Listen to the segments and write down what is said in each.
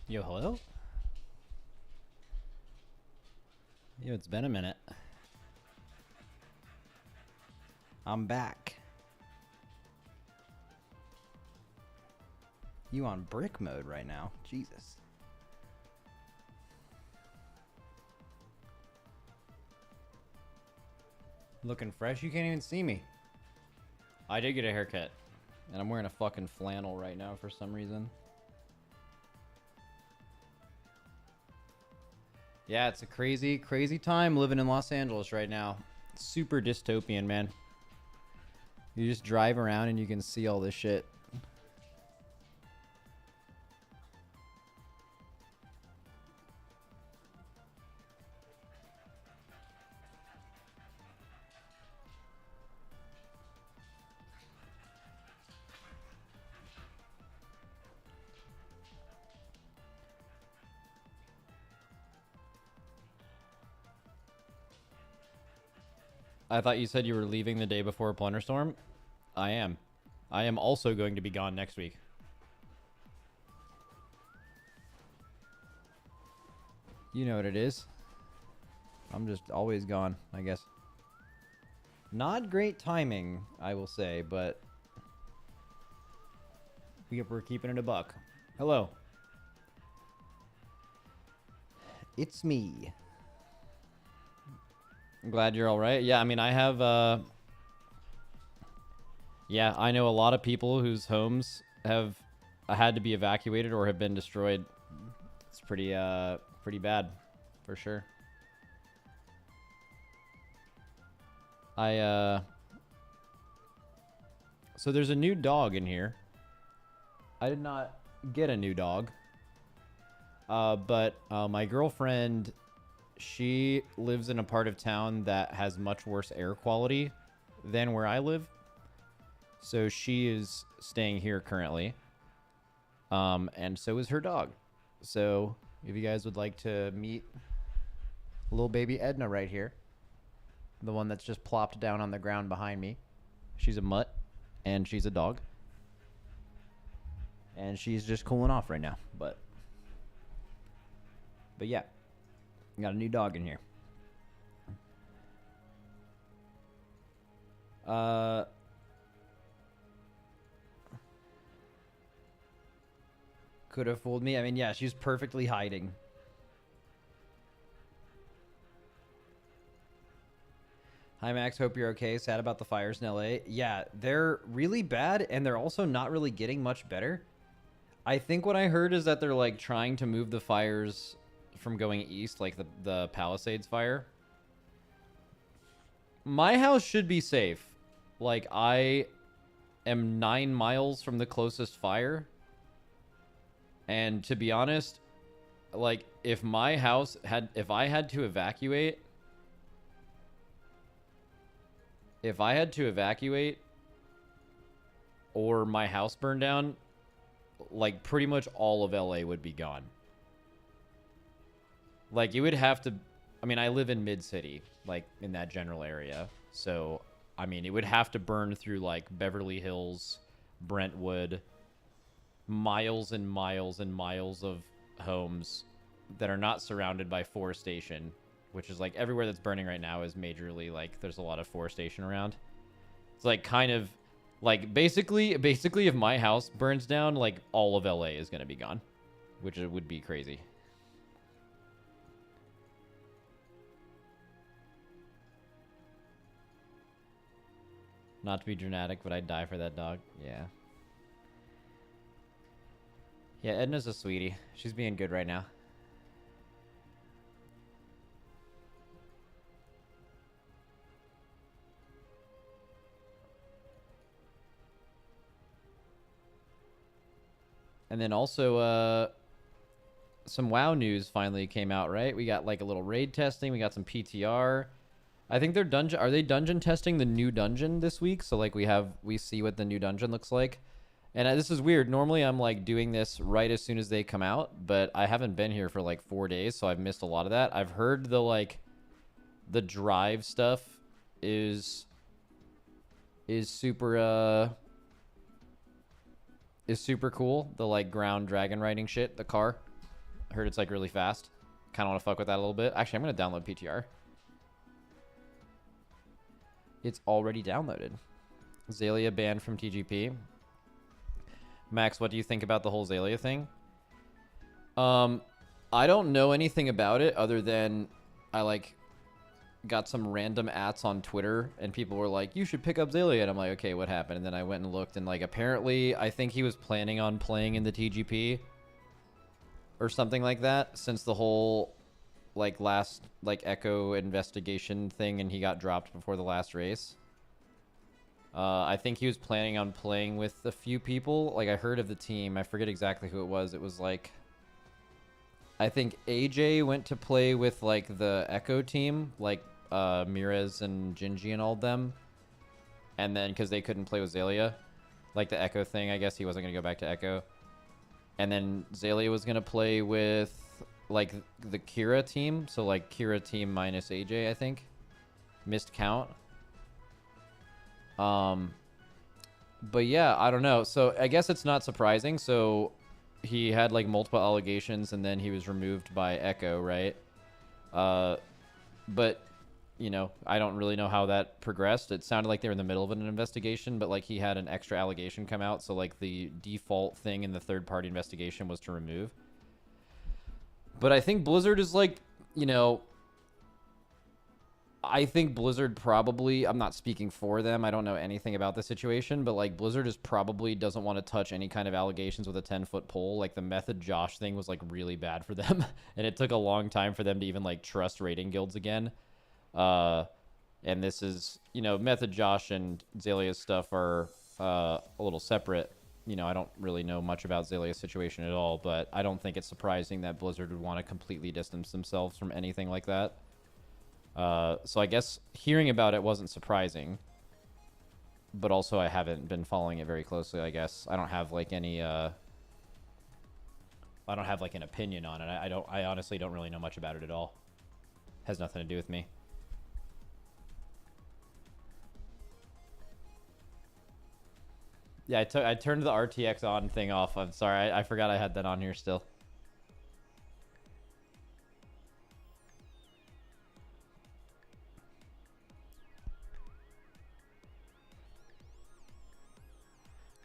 Yo, hello? Yo, it's been a minute. I'm back. You on brick mode right now? Jesus. Looking fresh? You can't even see me. I did get a haircut. And I'm wearing a fucking flannel right now for some reason. Yeah, it's a crazy, crazy time living in Los Angeles right now. Super dystopian, man. You just drive around and you can see all this shit. I thought you said you were leaving the day before Plunderstorm. I am. I am also going to be gone next week. You know what it is. I'm just always gone, I guess. Not great timing, I will say, but we're keeping it a buck. Hello. It's me. I'm glad you're all right. Yeah, I mean, I have, yeah, I know a lot of people whose homes have had to be evacuated or have been destroyed. It's pretty bad, for sure. So there's a new dog in here. I did not get a new dog. But my girlfriend, she lives in a part of town that has much worse air quality than where I live. So she is staying here currently. And so is her dog. So if you guys would like to meet little baby Edna right here, the one that's just plopped down on the ground behind me. She's a mutt, and she's a dog. And she's just cooling off right now, but yeah, got a new dog in here. Could have fooled me. I mean, yeah, she's perfectly hiding. Hi, Max. Hope you're okay. Sad about the fires in LA. Yeah, they're really bad, and they're also not really getting much better. I think what I heard is that they're, like, trying to move the fires from going east, like the Palisades fire. My house should be safe. Like, I am 9 miles from the closest fire. And to be honest, like, if my house had... If I had to evacuate... If I had to evacuate or my house burned down, like, pretty much all of LA would be gone. Like, you would have to... I mean, I live in mid-city, like, in that general area. So, I mean, it would have to burn through, like, Beverly Hills, Brentwood, miles and miles and miles of homes that are not surrounded by forestation, which is, like, everywhere that's burning right now is majorly, like, there's a lot of forestation around. It's, like, kind of, like, basically, if my house burns down, like, all of LA is going to be gone, which would be crazy. Not to be dramatic, but I'd die for that dog. Yeah. Yeah, Edna's a sweetie. She's being good right now. And then also, some WoW news finally came out, right? We got, like, a little raid testing. We got some PTR. I think they're dungeon... Are they dungeon testing the new dungeon this week? So, like, we see what the new dungeon looks like. And this is weird. Normally, I'm, like, doing this right as soon as they come out. But I haven't been here for, like, 4 days, so I've missed a lot of that. I've heard the, like, the drive stuff is super, is super cool. The, like, ground dragon riding shit, the car. I heard it's, like, really fast. Kind of want to fuck with that a little bit. Actually, I'm going to download PTR. It's already downloaded. Zaelia banned from TGP. Max, what do you think about the whole Zaelia thing? I don't know anything about it other than I, like, got some random ads on Twitter and people were like, you should pick up Zaelia. And I'm like, okay, what happened? And then I went and looked and, like, apparently I think he was planning on playing in the TGP or something like that since the whole, like, last, like, Echo investigation thing and he got dropped before the last race. I think he was planning on playing with a few people. Like, I heard of the team. I forget exactly who it was. It was, like... I think AJ went to play with, like, the Echo team. Like, Mirez and Gingy and all of them. And then, because they couldn't play with Zaelia. Like, the Echo thing, I guess he wasn't going to go back to Echo. And then Zaelia was going to play with, like, the Kira team. So, like, Kira team minus AJ, I think. Missed count. But yeah, I don't know. So I guess it's not surprising. So he had like multiple allegations, and then he was removed by Echo, right? But you know, I don't really know how that progressed. It sounded like they were in the middle of an investigation, but like he had an extra allegation come out, so like the default thing in the third-party investigation was to remove. But I think Blizzard is like, you know, I think Blizzard probably, I'm not speaking for them, I don't know anything about the situation, but like Blizzard is probably doesn't want to touch any kind of allegations with a 10-foot pole. Like the Method Josh thing was like really bad for them, and it took a long time for them to even like trust rating guilds again. And this is, you know, Method Josh and Zaelia's stuff are a little separate. You know, I don't really know much about Zaelia's situation at all, but I don't think it's surprising that Blizzard would want to completely distance themselves from anything like that. So I guess hearing about it wasn't surprising, but also I haven't been following it very closely, I guess. I don't have like any, I don't have like an opinion on it. I honestly don't really know much about it at all. Has nothing to do with me. Yeah, I turned the RTX on thing off. I'm sorry. I forgot I had that on here still.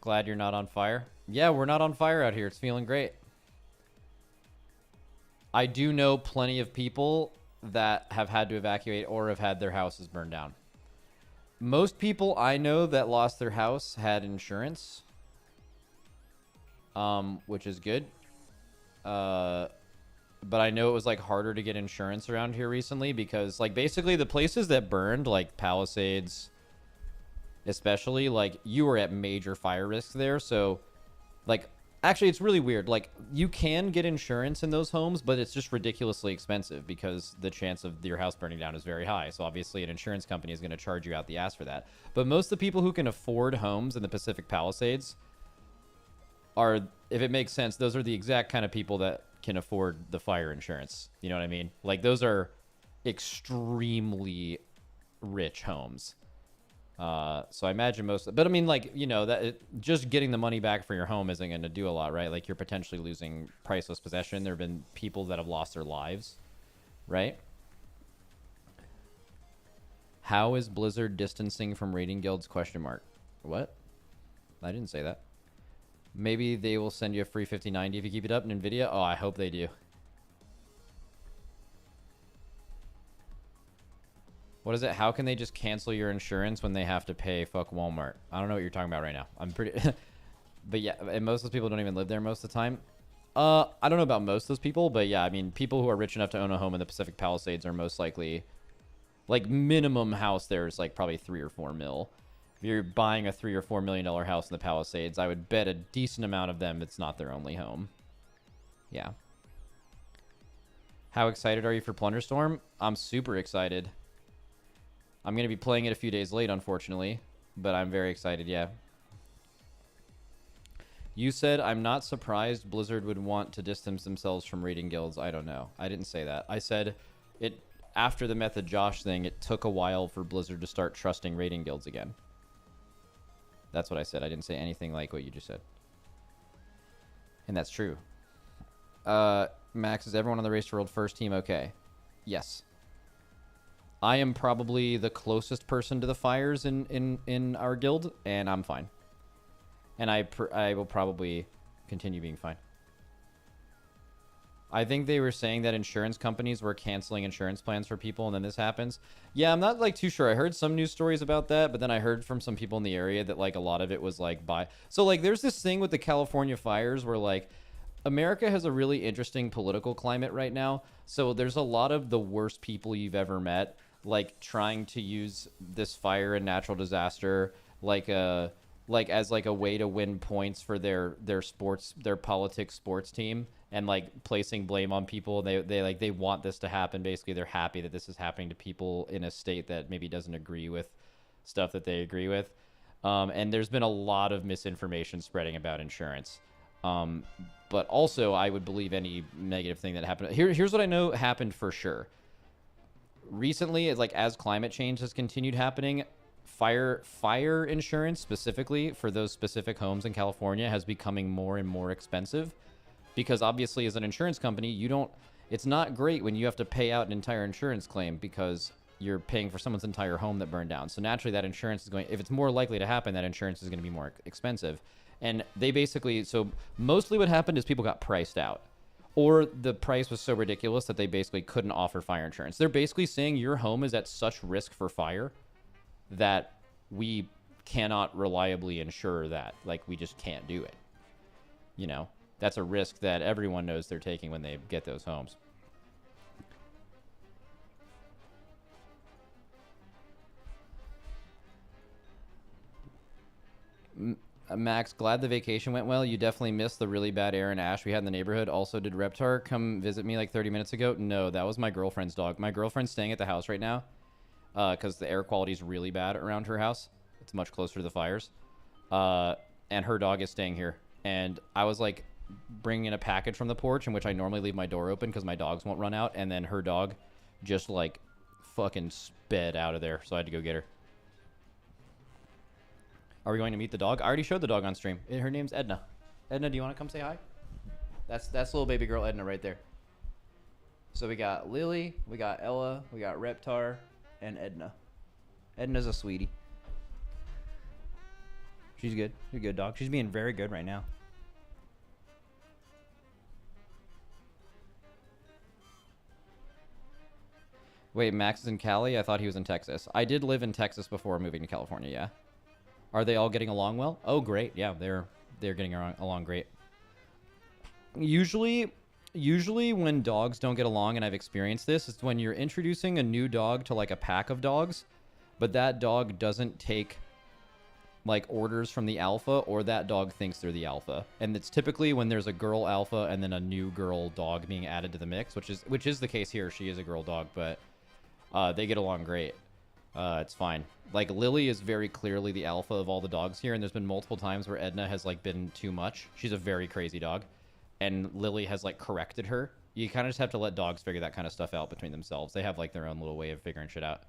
Glad you're not on fire. Yeah, we're not on fire out here. It's feeling great. I do know plenty of people that have had to evacuate or have had their houses burned down. Most people I know that lost their house had insurance, which is good. But I know it was like harder to get insurance around here recently because like basically the places that burned, like Palisades, especially, like you were at major fire risks there. So like actually it's really weird. Like you can get insurance in those homes, but it's just ridiculously expensive because the chance of your house burning down is very high. So obviously an insurance company is going to charge you out the ass for that. But most of the people who can afford homes in the Pacific Palisades are, if it makes sense, those are the exact kind of people that can afford the fire insurance. You know what I mean? Like those are extremely rich homes. So I imagine most, but I mean, like, you know, that just getting the money back for your home isn't going to do a lot, right? Like you're potentially losing priceless possession. There have been people that have lost their lives, right? How is Blizzard distancing from raiding guilds? ? What? I didn't say that. Maybe they will send you a free 5090 if you keep it up in NVIDIA. Oh, I hope they do. What is it? How can they just cancel your insurance when they have to pay? Fuck Walmart. I don't know what you're talking about right now. I'm pretty... But yeah, and most of those people don't even live there most of the time. I don't know about most of those people, but yeah, I mean, people who are rich enough to own a home in the Pacific Palisades are most likely... Like, minimum house there is like probably 3 or 4 mil. If you're buying a $3 or $4 million house in the Palisades, I would bet a decent amount of them it's not their only home. Yeah. How excited are you for Plunderstorm? I'm super excited. I'm going to be playing it a few days late, unfortunately, but I'm very excited, yeah. You said, I'm not surprised Blizzard would want to distance themselves from raiding guilds. I don't know. I didn't say that. I said, after the Method Josh thing, it took a while for Blizzard to start trusting raiding guilds again. That's what I said. I didn't say anything like what you just said. And that's true. Max, is everyone on the Race to World first team okay? Yes. I am probably the closest person to the fires in our guild, and I'm fine. And I will probably continue being fine. I think they were saying that insurance companies were canceling insurance plans for people, and then this happens. Yeah, I'm not like too sure. I heard some news stories about that, but then I heard from some people in the area that like a lot of it was like So like there's this thing with the California fires where like America has a really interesting political climate right now. So there's a lot of the worst people you've ever met like trying to use this fire and natural disaster like as like a way to win points for their politics sports team, and like placing blame on people. They want this to happen. Basically, they're happy that this is happening to people in a state that maybe doesn't agree with stuff that they agree with. And there's been a lot of misinformation spreading about insurance. But also, I would believe any negative thing that happened. Here's what I know happened for sure. Recently, it's like as climate change has continued happening, fire insurance specifically for those specific homes in California has becoming more and more expensive, because obviously as an insurance company, it's not great when you have to pay out an entire insurance claim because you're paying for someone's entire home that burned down. So naturally that insurance is going, if it's more likely to happen, that insurance is going to be more expensive. And they basically, so mostly what happened is people got priced out, or the price was so ridiculous that they basically couldn't offer fire insurance. They're basically saying your home is at such risk for fire that we cannot reliably insure that. Like, we just can't do it. You know, that's a risk that everyone knows they're taking when they get those homes. Max, glad the vacation went well. You definitely missed the really bad air and ash we had in the neighborhood. Also, did Reptar come visit me like 30 minutes ago? No, that was my girlfriend's dog. My girlfriend's staying at the house right now because the air quality is really bad around her house. It's much closer to the fires. And her dog is staying here. And I was like bringing in a package from the porch, in which I normally leave my door open because my dogs won't run out. And then her dog just like fucking sped out of there. So I had to go get her. Are we going to meet the dog? I already showed the dog on stream. Her name's Edna. Edna, do you want to come say hi? That's little baby girl Edna right there. So we got Lily, we got Ella, we got Reptar, and Edna. Edna's a sweetie. She's good. She's a good dog. She's being very good right now. Wait, Max is in Cali? I thought he was in Texas. I did live in Texas before moving to California, yeah. Are they all getting along well? Oh, great. Yeah, they're getting along great. Usually when dogs don't get along, and I've experienced this, it's when you're introducing a new dog to like a pack of dogs, but that dog doesn't take like orders from the alpha, or that dog thinks they're the alpha. And it's typically when there's a girl alpha and then a new girl dog being added to the mix, which is the case here. She is a girl dog, but they get along great. It's fine. Like, Lily is very clearly the alpha of all the dogs here, and there's been multiple times where Edna has like been too much. She's a very crazy dog, and Lily has like corrected her. You kind of just have to let dogs figure that kind of stuff out between themselves. They have like their own little way of figuring shit out.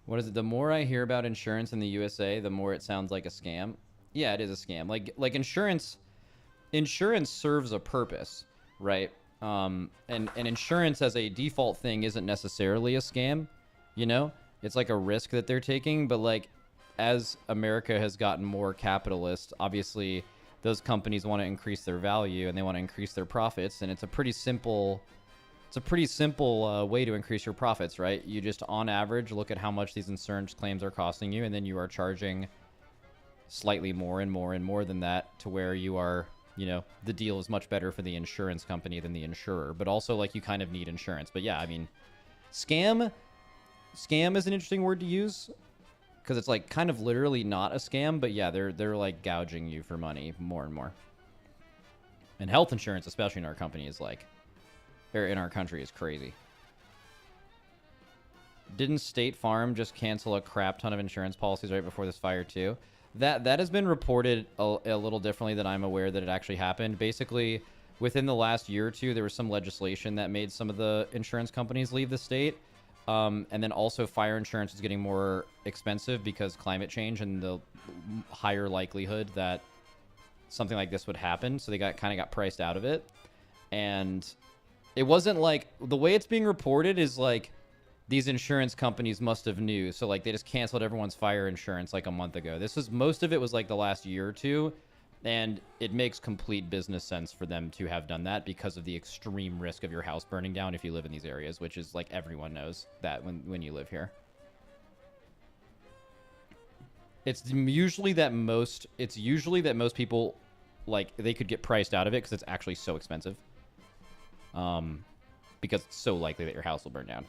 What is it? The more I hear about insurance in the USA, the more it sounds like a scam. Yeah, it is a scam. Like insurance serves a purpose, right? And insurance as a default thing isn't necessarily a scam, you know? It's like a risk that they're taking, but like as America has gotten more capitalist, obviously those companies want to increase their value and they want to increase their profits, and it's a pretty simple way to increase your profits, right? You just, on average, look at how much these insurance claims are costing you, and then you are charging slightly more and more and more than that, to where you are, you know, the deal is much better for the insurance company than the insurer. But also, like, you kind of need insurance. But yeah, I mean, scam is an interesting word to use, because it's like kind of literally not a scam, but yeah, they're like gouging you for money more and more. And health insurance, especially in our company, is like, or in our country, is crazy. Didn't State Farm just cancel a crap ton of insurance policies right before this fire too? That has been reported a little differently than I'm aware that it actually happened. Basically, within the last year or two, there was some legislation that made some of the insurance companies leave the state. And then also fire insurance is getting more expensive because climate change and the higher likelihood that something like this would happen. So they kind of got priced out of it. And it wasn't like, the way it's being reported is like these insurance companies must have knew. So like they just canceled everyone's fire insurance like a month ago. Most of it was like the last year or two. And it makes complete business sense for them to have done that because of the extreme risk of your house burning down if you live in these areas, which is like everyone knows that when you live here. It's usually that most people, like, they could get priced out of it because it's actually so expensive. Because it's so likely that your house will burn down.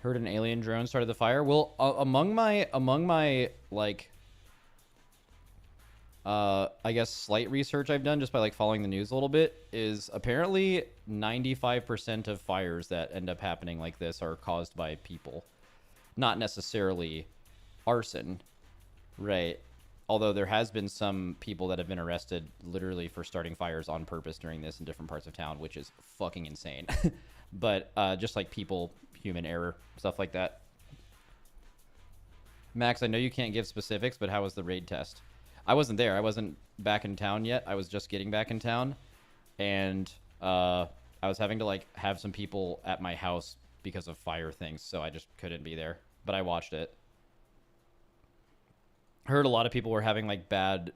Heard an alien drone started the fire. Well, among my like, I guess slight research I've done just by like following the news a little bit is apparently 95% of fires that end up happening like this are caused by people, not necessarily arson, right? Although there has been some people that have been arrested literally for starting fires on purpose during this in different parts of town, which is fucking insane. But just like people, human error, stuff like that. Max, I know you can't give specifics, but how was the raid test? I wasn't there. I wasn't back in town yet. I was just getting back in town. And I was having to like have some people at my house because of fire things, so I just couldn't be there. But I watched it. Heard a lot of people were having like bad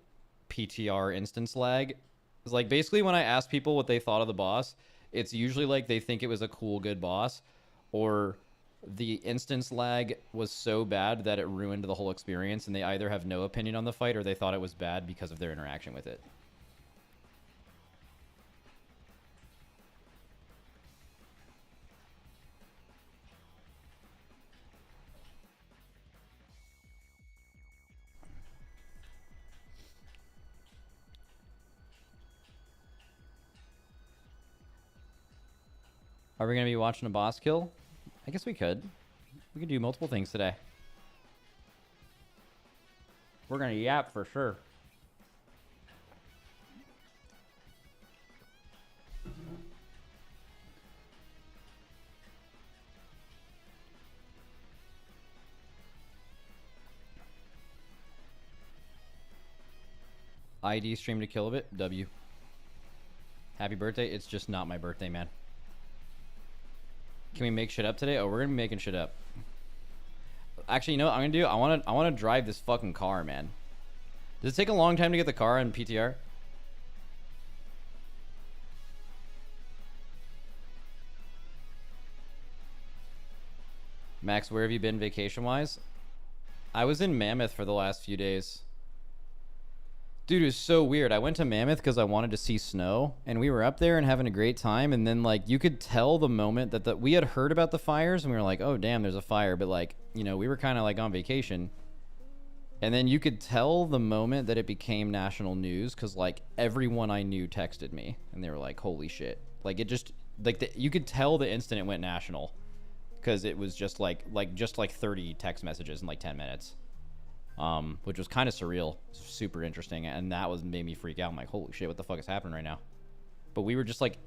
PTR instance lag. It's like basically when I ask people what they thought of the boss, it's usually like they think it was a cool, good boss, or the instance lag was so bad that it ruined the whole experience, and they either have no opinion on the fight or they thought it was bad because of their interaction with it. Are we going to be watching a boss kill? I guess we could. We could do multiple things today. We're going to yap for sure. ID stream to kill a bit. W. Happy birthday. It's just not my birthday, man. Can we make shit up today? Oh, we're gonna be making shit up. Actually, you know what I'm gonna do? I wanna drive this fucking car, man. Does it take a long time to get the car on PTR? Max, where have you been vacation-wise? I was in Mammoth for the last few days. Dude, it was so weird. I went to Mammoth because I wanted to see snow, and we were up there and having a great time, and then, like, you could tell the moment that we had heard about the fires, and we were like, oh, damn, there's a fire, but, like, you know, we were kind of, like, on vacation, and then you could tell the moment that it became national news because, like, everyone I knew texted me, and they were like, holy shit. Like, it just, like, you could tell the instant it went national because it was just, like 30 text messages in, like, 10 minutes. Which was kind of surreal, super interesting, and that made me freak out. I'm like, holy shit, what the fuck is happening right now? But we were just like,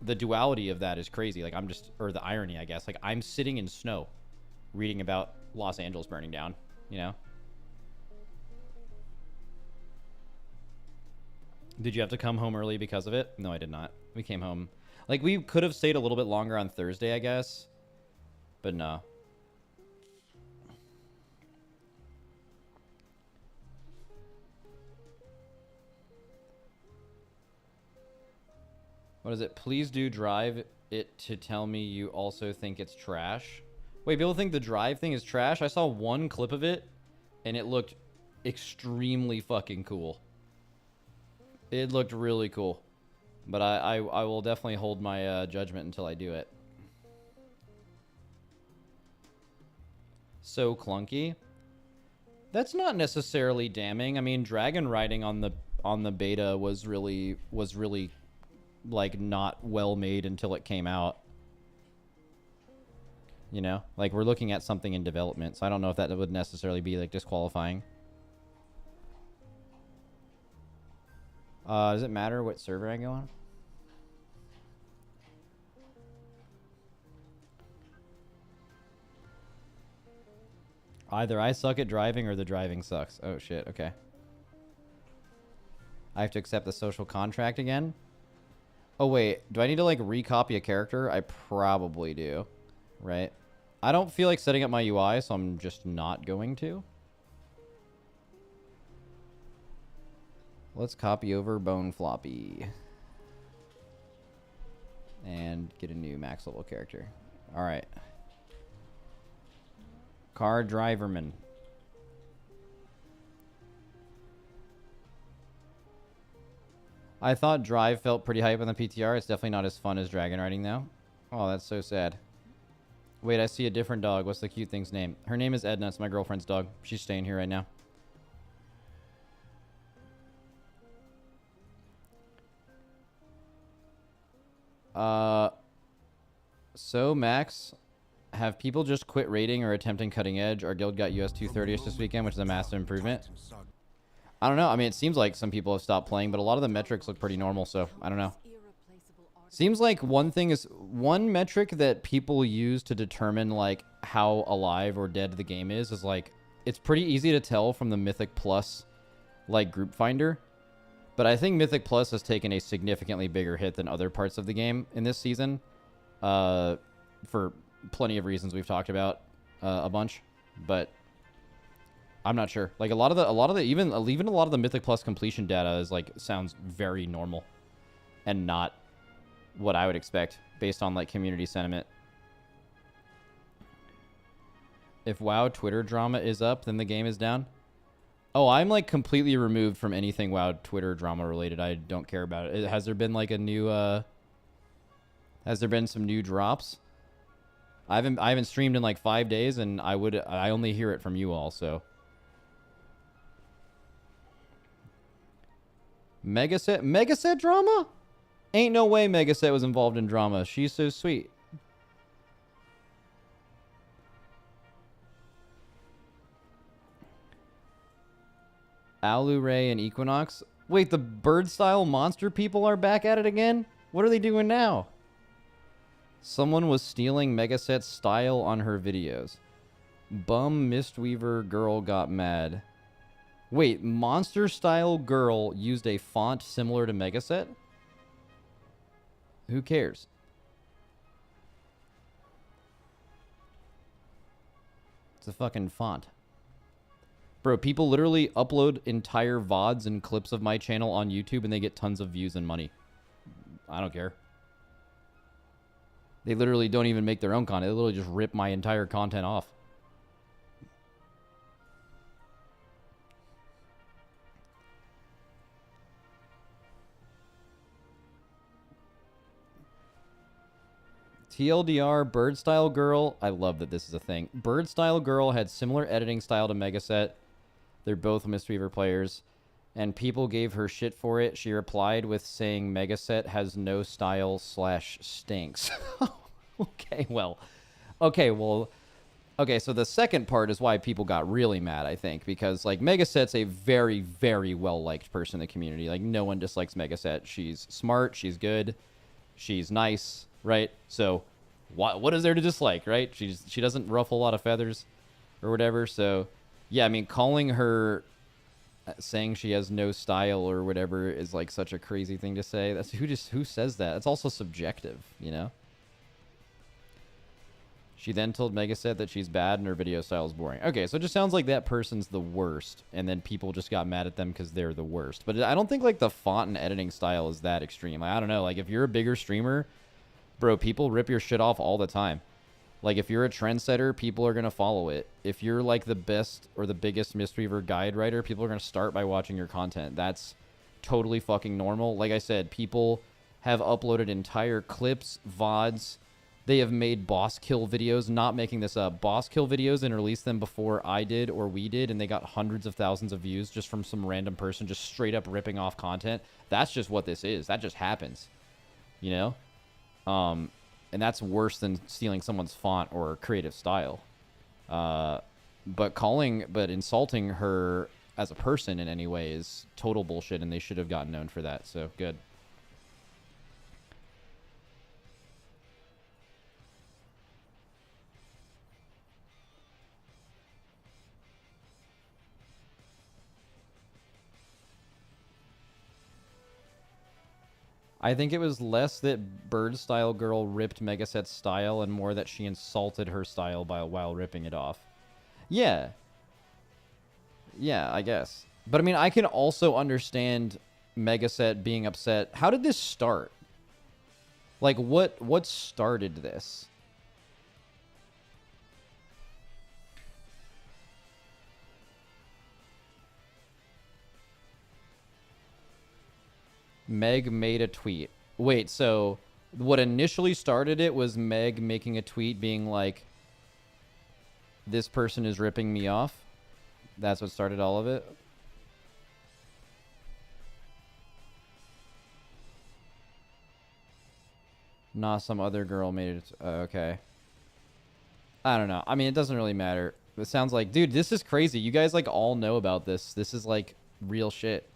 the duality of that is crazy. Like, or the irony, I guess. Like, I'm sitting in snow, reading about Los Angeles burning down, you know? Did you have to come home early because of it? No, I did not. We came home. Like, we could have stayed a little bit longer on Thursday, I guess, but no. What is it? Please do drive it to tell me you also think it's trash. Wait, people think the drive thing is trash? I saw one clip of it, and it looked extremely fucking cool. It looked really cool. But I will definitely hold my judgment until I do it. So clunky. That's not necessarily damning. I mean, dragon riding on the beta was really like not well made until it came out. You know, like we're looking at something in development, so I don't know if that would necessarily be like disqualifying. Does it matter what server I go on? Either I suck at driving or the driving sucks. Oh shit, okay. I have to accept the social contract again? Oh, wait. Do I need to, like, recopy a character? I probably do. Right? I don't feel like setting up my UI, so I'm just not going to. Let's copy over Bone Floppy. And get a new max level character. Alright. Car Driverman. I thought Drive felt pretty hype on the PTR. It's definitely not as fun as Dragon Riding, though. Oh, that's so sad. Wait, I see a different dog. What's the cute thing's name? Her name is Edna. It's my girlfriend's dog. She's staying here right now. So Max, have people just quit raiding or attempting cutting edge? Our guild got US 230ish this weekend, which is a massive improvement. I don't know. I mean, it seems like some people have stopped playing, but a lot of the metrics look pretty normal, so I don't know. Seems like one metric that people use to determine like how alive or dead the game is like it's pretty easy to tell from the Mythic Plus like group finder. But I think Mythic Plus has taken a significantly bigger hit than other parts of the game in this season. For plenty of reasons we've talked about a bunch, but I'm not sure. Like a lot of the even a lot of the Mythic Plus completion data is like sounds very normal and not what I would expect based on like community sentiment. If WoW Twitter drama is up, then the game is down. Oh, I'm like completely removed from anything WoW Twitter drama related. I don't care about it. Has there been like a new has there been some new drops? I haven't streamed in like 5 days, and I only hear it from you all, so. Megaset drama? Ain't no way Megaset was involved in drama. She's so sweet. Aluray and Equinox. Wait, the bird style monster people are back at it again? What are they doing now? Someone was stealing Megaset's style on her videos. Bum Mistweaver girl got mad. Wait, monster style girl used a font similar to Megaset? Who cares? It's a fucking font. Bro, people literally upload entire VODs and clips of my channel on YouTube and they get tons of views and money. I don't care. They literally don't even make their own content. They literally just rip my entire content off. TLDR, Bird Style Girl. I love that this is a thing. Bird Style Girl had similar editing style to Megaset. They're both Mistweaver players. And people gave her shit for it. She replied with saying Megaset has no style / stinks. Okay, well. Okay, so the second part is why people got really mad, I think. Because, like, Megaset's a very, very well-liked person in the community. Like, no one dislikes Megaset. She's smart. She's good. She's nice, right? So, what is there to dislike, right? She doesn't ruffle a lot of feathers or whatever. So, yeah, I mean, calling her... saying she has no style or whatever is like such a crazy thing to say. That's who says that? It's also subjective, you know? She then told Megaset that she's bad and her video style is boring. Okay, so it just sounds like that person's the worst, and then people just got mad at them because they're the worst. But I don't think like the font and editing style is that extreme. Like, I don't know. Like if you're a bigger streamer, bro, people rip your shit off all the time. Like, if you're a trendsetter, people are going to follow it. If you're, like, the best or the biggest Mistweaver guide writer, people are going to start by watching your content. That's totally fucking normal. Like I said, people have uploaded entire clips, VODs. They have made boss kill videos, not making this up. Boss kill videos and released them before I did or we did, and they got hundreds of thousands of views just from some random person just straight up ripping off content. That's just what this is. That just happens. You know? And that's worse than stealing someone's font or creative style. But insulting her as a person in any way is total bullshit, and they should have gotten known for that. So, good. I think it was less that Bird Style Girl ripped Megaset's style and more that she insulted her style while ripping it off. Yeah. Yeah, I guess. But I mean, I can also understand Megaset being upset. How did this start? Like, what started this? Meg made a tweet. Wait, so what initially started it was Meg making a tweet being like, This person is ripping me off. That's what started all of it. Nah, some other girl made it. Okay. I don't know. I mean, it doesn't really matter. It sounds like, dude, this is crazy. You guys like all know about this. This is like real shit.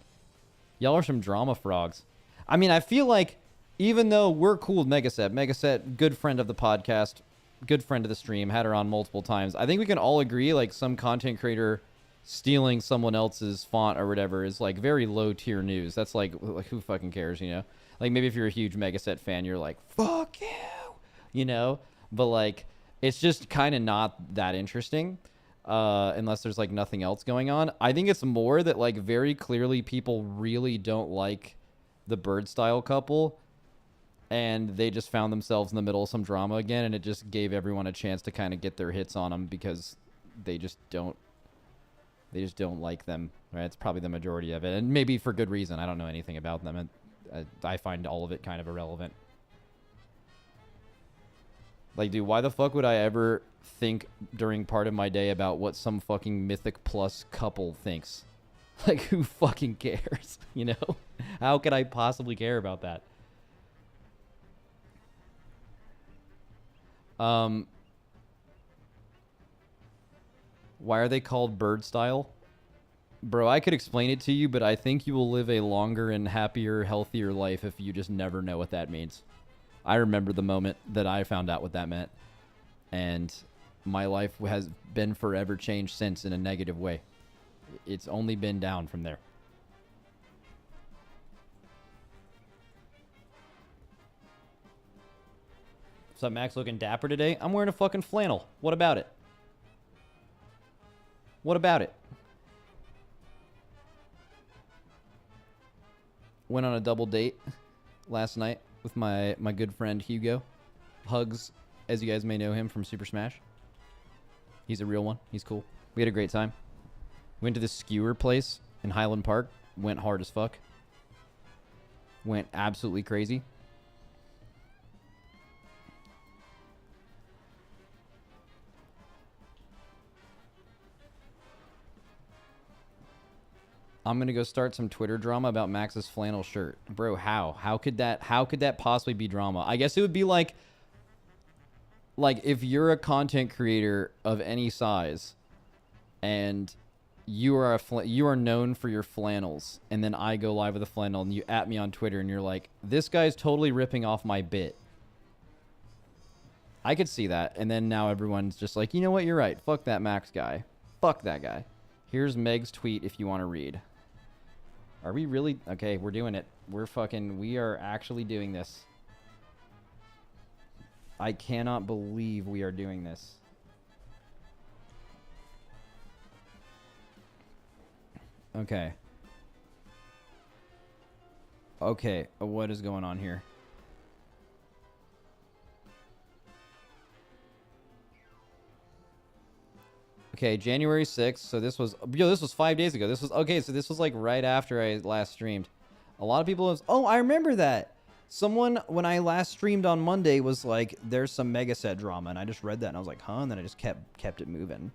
Y'all are some drama frogs. I mean, I feel like even though we're cool with Megaset, good friend of the podcast, good friend of the stream, had her on multiple times. I think we can all agree like some content creator stealing someone else's font or whatever is like very low tier news. That's like who fucking cares, you know? Like maybe if you're a huge Megaset fan, you're like, fuck you, you know? But like, it's just kind of not that interesting unless there's like nothing else going on. I think it's more that like very clearly people really don't like the Bird Style couple and they just found themselves in the middle of some drama again, and it just gave everyone a chance to kind of get their hits on them because they just don't like them, right? It's probably the majority of it, and maybe for good reason. I don't know anything about them, and I find all of it kind of irrelevant. Like, dude, why the fuck would I ever think during part of my day about what some fucking Mythic Plus couple thinks? Like, who fucking cares, you know? How could I possibly care about that? Why are they called Bird Style? Bro, I could explain it to you, but I think you will live a longer and happier, healthier life if you just never know what that means. I remember the moment that I found out what that meant, and my life has been forever changed since in a negative way. It's only been down from there. What's up, Max? Looking dapper today? I'm wearing a fucking flannel. What about it? What about it? Went on a double date last night with my good friend Hugo. Hugs, as you guys may know him from Super Smash. He's a real one. He's cool. We had a great time. Went to this skewer place in Highland Park. Went hard as fuck. Went absolutely crazy. I'm gonna go start some Twitter drama about Max's flannel shirt. Bro, how? How could that possibly be drama? I guess it would be like if you're a content creator of any size and you are known for your flannels, and then I go live with a flannel and you at me on Twitter and you're like, this guy's totally ripping off my bit. I could see that, and then now everyone's just like, you know what, you're right. Fuck that Max guy. Fuck that guy. Here's Meg's tweet if you want to read. Are we really? Okay, we're doing it. We are actually doing this. I cannot believe we are doing this. Okay. Okay, what is going on here? Okay, January 6th. So this was 5 days ago. This was like right after I last streamed. A lot of people was, oh, I remember that. Someone, when I last streamed on Monday, was like, there's some Megaset drama, and I just read that, and I was like, huh? And then I just kept it moving.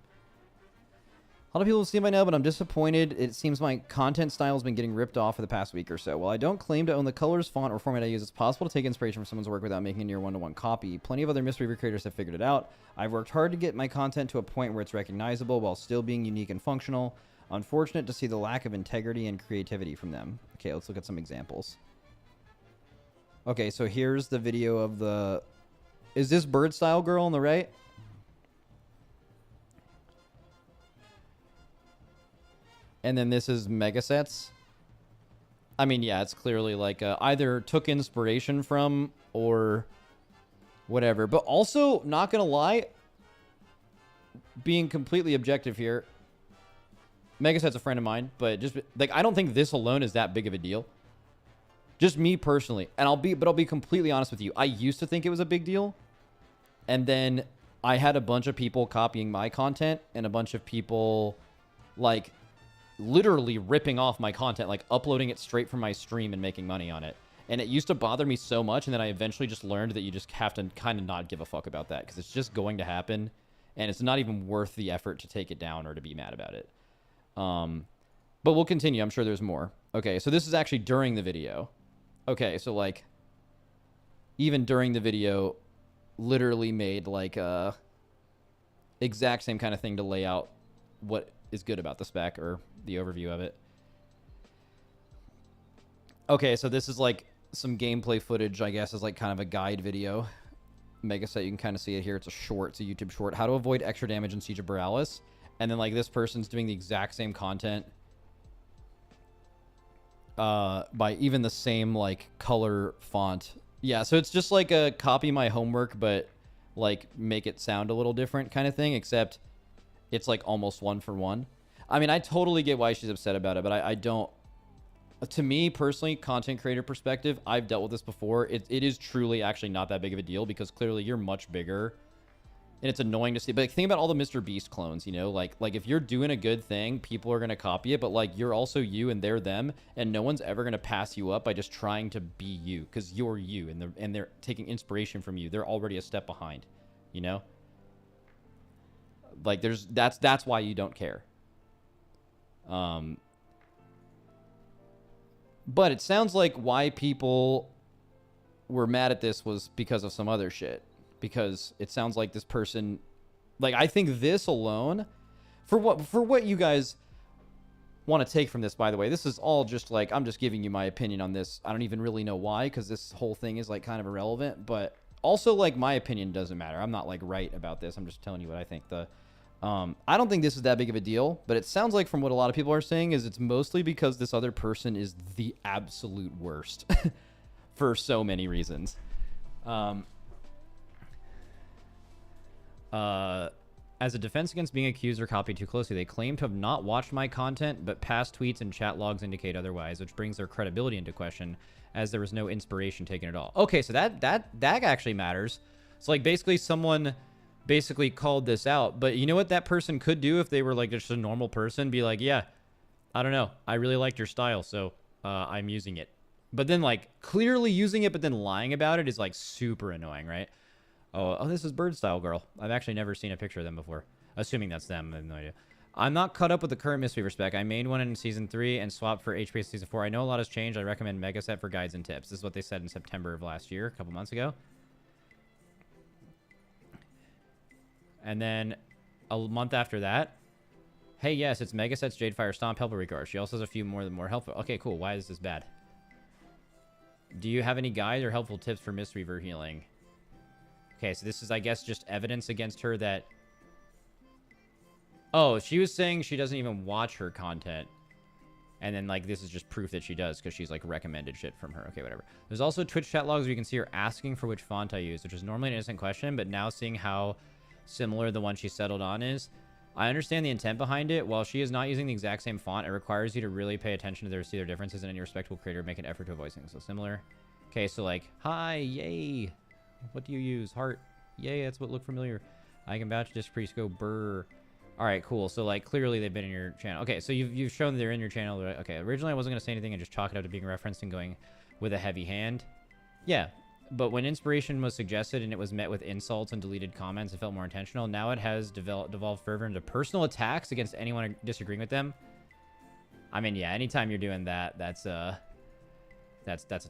A lot of people have seen by now, but I'm disappointed. It seems my content style has been getting ripped off for the past week or so. While I don't claim to own the colors, font, or format I use, it's possible to take inspiration from someone's work without making a near one-to-one copy. Plenty of other mystery creators have figured it out. I've worked hard to get my content to a point where it's recognizable while still being unique and functional. Unfortunate to see the lack of integrity and creativity from them. Okay, let's look at some examples. Okay, so here's the video of the... Is this Bird Style girl on the right? And then this is Megasets. I mean, yeah, it's clearly like either took inspiration from or whatever. But also, not going to lie, being completely objective here, Megaset's a friend of mine, but just like I don't think this alone is that big of a deal. Just me personally. And I'll be completely honest with you. I used to think it was a big deal. And then I had a bunch of people copying my content and a bunch of people like literally ripping off my content, like uploading it straight from my stream and making money on it. And it used to bother me so much, and then I eventually just learned that you just have to kind of not give a fuck about that because it's just going to happen, and it's not even worth the effort to take it down or to be mad about it. But we'll continue. I'm sure there's more. Okay, so this is actually during the video. Okay, so like even during the video, literally made like a exact same kind of thing to lay out what is good about the spec or the overview of it. Okay, so this is like some gameplay footage, I guess, is like kind of a guide video. Megaset, you can kind of see it here. It's a short. It's a YouTube short. How to avoid extra damage in Siege of Borealis. And then like this person's doing the exact same content by even the same like color font. Yeah, so it's just like a copy my homework, but like make it sound a little different kind of thing, except it's like almost one for one. I mean, I totally get why she's upset about it, but I don't. To me personally, content creator perspective, I've dealt with this before. It is truly actually not that big of a deal because clearly you're much bigger. And it's annoying to see. But like, think about all the Mr. Beast clones, you know? Like if you're doing a good thing, people are going to copy it. But like you're also you and they're them. And no one's ever going to pass you up by just trying to be you. Because you're you. And they're taking inspiration from you. They're already a step behind. You know? Like that's why you don't care. But it sounds like why people were mad at this was because of some other shit. Because it sounds like this person, like I think this alone, for what you guys want to take from this, by the way, this is all just like, I'm just giving you my opinion on this. I don't even really know why, because this whole thing is like kind of irrelevant, but also like my opinion doesn't matter. I'm not like right about this. I'm just telling you what I think. I don't think this is that big of a deal, but it sounds like from what a lot of people are saying is it's mostly because this other person is the absolute worst for so many reasons. As a defense against being accused or copied too closely, they claim to have not watched my content, but past tweets and chat logs indicate otherwise, which brings their credibility into question, as there was no inspiration taken at all. Okay, so that actually matters. So like basically someone basically called this out, but you know what that person could do if they were like just a normal person? Be like, yeah, I don't know, I really liked your style, so I'm using it. But then like clearly using it, but then lying about it is like super annoying, right? Oh, this is Bird Style Girl. I've actually never seen a picture of them before. Assuming that's them, I have no idea. I'm not caught up with the current Mistweaver spec. I made one in Season 3 and swapped for HPS Season 4. I know a lot has changed. I recommend Megaset for guides and tips. This is what they said in September of last year, a couple months ago. And then a month after that, hey, yes, it's Megaset's Jadefire Stomp helper regard. She also has a few more helpful. Okay, cool. Why is this bad? Do you have any guides or helpful tips for Mistweaver healing? Okay, so this is, I guess, just evidence against her that... Oh, she was saying she doesn't even watch her content. And then, like, this is just proof that she does because she's, like, recommended shit from her. Okay, whatever. There's also Twitch chat logs where you can see her asking for which font I use, which is normally an innocent question, but now seeing how similar the one she settled on is, I understand the intent behind it. While she is not using the exact same font, it requires you to really pay attention to see their differences, and any respectable creator make an effort to avoid things so similar. Okay, so, like, hi, yay. What do you use? Heart. Yay, that's what looked familiar. I can vouch just priest go burr. All right, cool. So, like, clearly they've been in your channel. Okay, so you've shown they're in your channel. Okay, originally I wasn't going to say anything and just chalk it up to being referenced and going with a heavy hand. Yeah, but when inspiration was suggested and it was met with insults and deleted comments, it felt more intentional. Now it has devolved further into personal attacks against anyone disagreeing with them. I mean, yeah, anytime you're doing that, that's a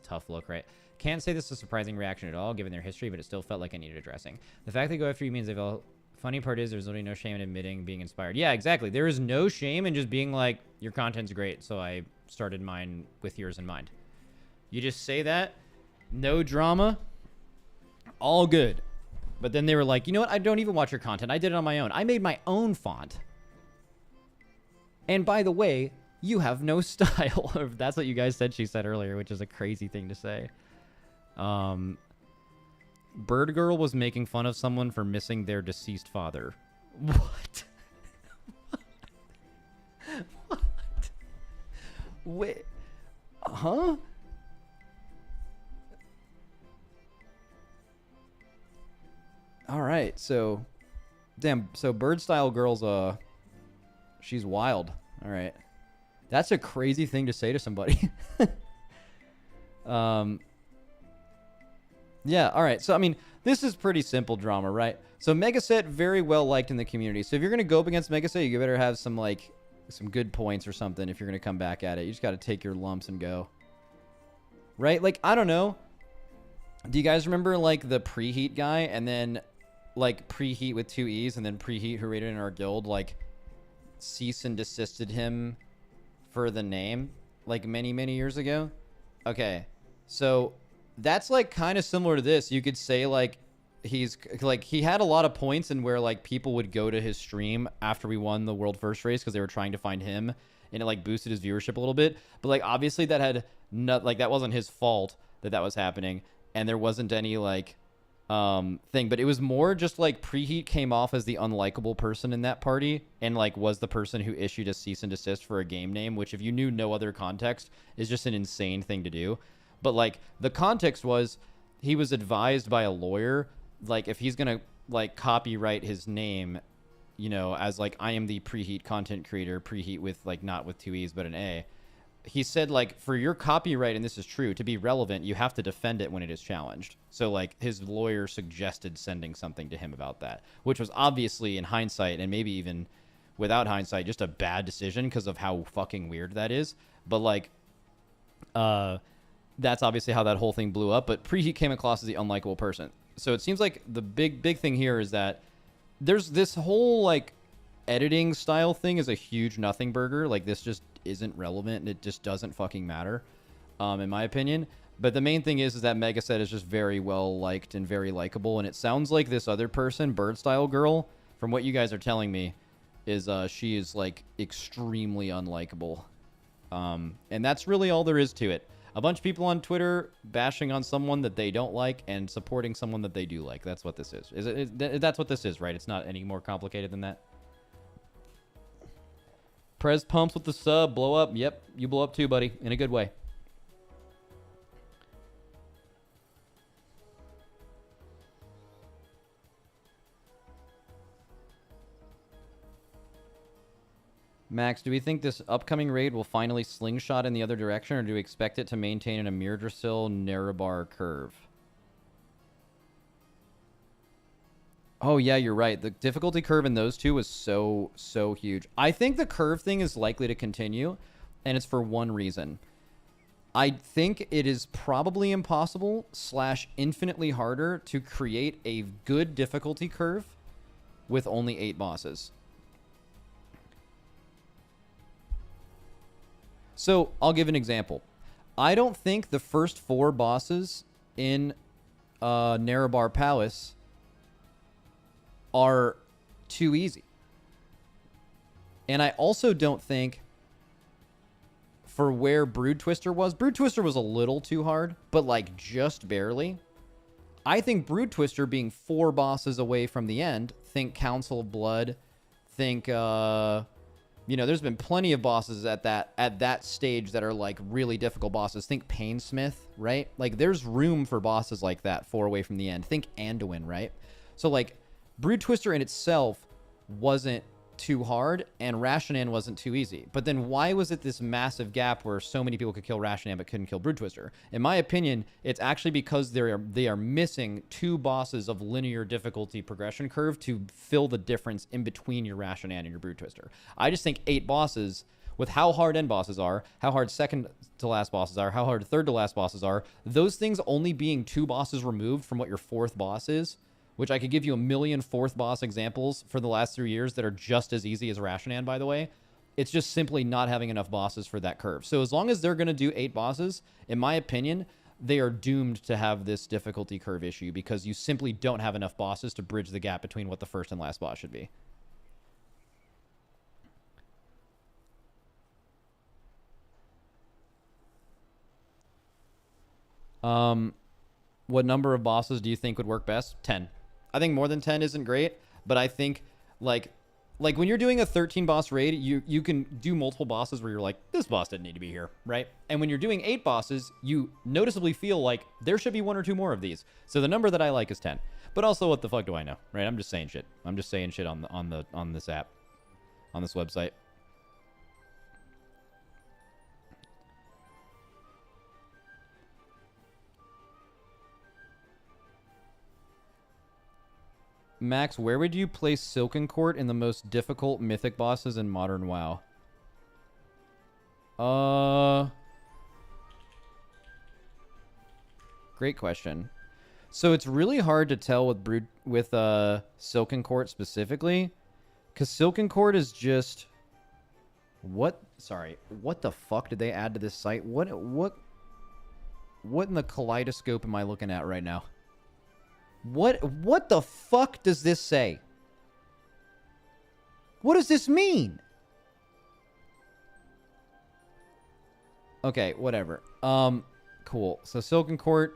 tough look, right? Can't say this is a surprising reaction at all, given their history, but it still felt like I needed addressing. The fact they go after you means they've all... Funny part is there's literally no shame in admitting being inspired. Yeah, exactly. There is no shame in just being like, your content's great, so I started mine with yours in mind. You just say that, no drama, all good. But then they were like, you know what? I don't even watch your content. I did it on my own. I made my own font. And by the way, you have no style. That's what you guys said she said earlier, which is a crazy thing to say. Bird Girl was making fun of someone for missing their deceased father. What? What? Wait. Huh? All right. So, damn. So Bird Style Girl's, she's wild. All right. That's a crazy thing to say to somebody. Yeah, all right. So, I mean, This is pretty simple drama, right? So Megaset, very well liked in the community. So if you're going to go up against Megaset, you better have some, like, some good points or something if you're going to come back at it. You just got to take your lumps and go. Right? Like, I don't know. Do you guys remember, like, the Preheat guy? And then, like, Preheat with 2 E's and then Preheat, who raided in our guild, like, cease and desisted him for the name, like, many years ago? Okay. So that's, like, kind of similar to this. You could say, like, he's, like, he had a lot of points in where, like, people would go to his stream after we won the world first race because they were trying to find him, and it, like, boosted his viewership a little bit. But, like, obviously that had not, like, that wasn't his fault that was happening, and there wasn't any, like, thing. But it was more just, like, Preheat came off as the unlikable person in that party and, like, was the person who issued a cease and desist for a game name, which, if you knew no other context, is just an insane thing to do. But, like, the context was he was advised by a lawyer, like, if he's gonna, like, copyright his name, you know, as, like, I am the Preheat content creator, Preheat with, like, not with 2 E's but an A. He said, like, for your copyright, and this is true, to be relevant, you have to defend it when it is challenged. So, like, his lawyer suggested sending something to him about that, which was obviously, in hindsight, and maybe even without hindsight, just a bad decision because of how fucking weird that is. But, like, that's obviously how that whole thing blew up. But Preheat came across as the unlikable person. So it seems like the big thing here is that there's this whole, like, editing style thing is a huge nothing burger. Like, this just isn't relevant, and it just doesn't fucking matter, in my opinion. But the main thing is that Megaset is just very well liked and very likable, and it sounds like this other person, Bird Style Girl, from what you guys are telling me, is she is, like, extremely unlikable. And that's really all there is to it. A bunch of people on Twitter bashing on someone that they don't like and supporting someone that they do like. That's what this is. That's what this is, right? It's not any more complicated than that. Prez pumps with the sub. Blow up. Yep, you blow up too, buddy. In a good way. Max, do we think this upcoming raid will finally slingshot in the other direction, or do we expect it to maintain an Amirdrasil Nerebar curve? Oh, yeah, you're right. The difficulty curve in those two was so huge. I think the curve thing is likely to continue, and it's for one reason. I think it is probably impossible / infinitely harder to create a good difficulty curve with only 8 bosses. So, I'll give an example. I don't think the first 4 bosses in Nerebar Palace are too easy. And I also don't think, for where Brood Twister was a little too hard, but, like, just barely. I think Brood Twister being 4 bosses away from the end, think Council of Blood, think, you know, there's been plenty of bosses at that stage that are, like, really difficult bosses. Think Painsmith, right? Like, there's room for bosses like that 4 away from the end. Think Anduin, right? So, like, Brood Twister in itself wasn't too hard, and Rashanan wasn't too easy. But then why was it this massive gap where so many people could kill Rashanan but couldn't kill Brood Twister? In my opinion, it's actually because they are missing 2 bosses of linear difficulty progression curve to fill the difference in between your Rashanan and your Brood Twister. I just think 8 bosses, with how hard end bosses are, how hard second to last bosses are, how hard third to last bosses are, those things only being 2 bosses removed from what your 4th boss is, which I could give you a million 4th boss examples for the last 3 years that are just as easy as Rashanan, by the way. It's just simply not having enough bosses for that curve. So as long as they're going to do 8 bosses, in my opinion, they are doomed to have this difficulty curve issue because you simply don't have enough bosses to bridge the gap between what the first and last boss should be. What number of bosses do you think would work best? 10. I think more than 10 isn't great, but I think, like when you're doing a 13 boss raid, you can do multiple bosses where you're like, this boss didn't need to be here, right? And when you're doing 8 bosses, you noticeably feel like there should be 1 or 2 more of these. So the number that I like is 10. But also, what the fuck do I know, right? I'm just saying shit. I'm just saying shit on this app, on this website. Max, where would you place Silken Court in the most difficult mythic bosses in modern WoW? Great question. So it's really hard to tell with Silken Court specifically, because Silken Court is just what the fuck did they add to this site? What in the kaleidoscope am I looking at right now? What the fuck does this say? What does this mean? Okay, whatever. Cool. So Silken Court,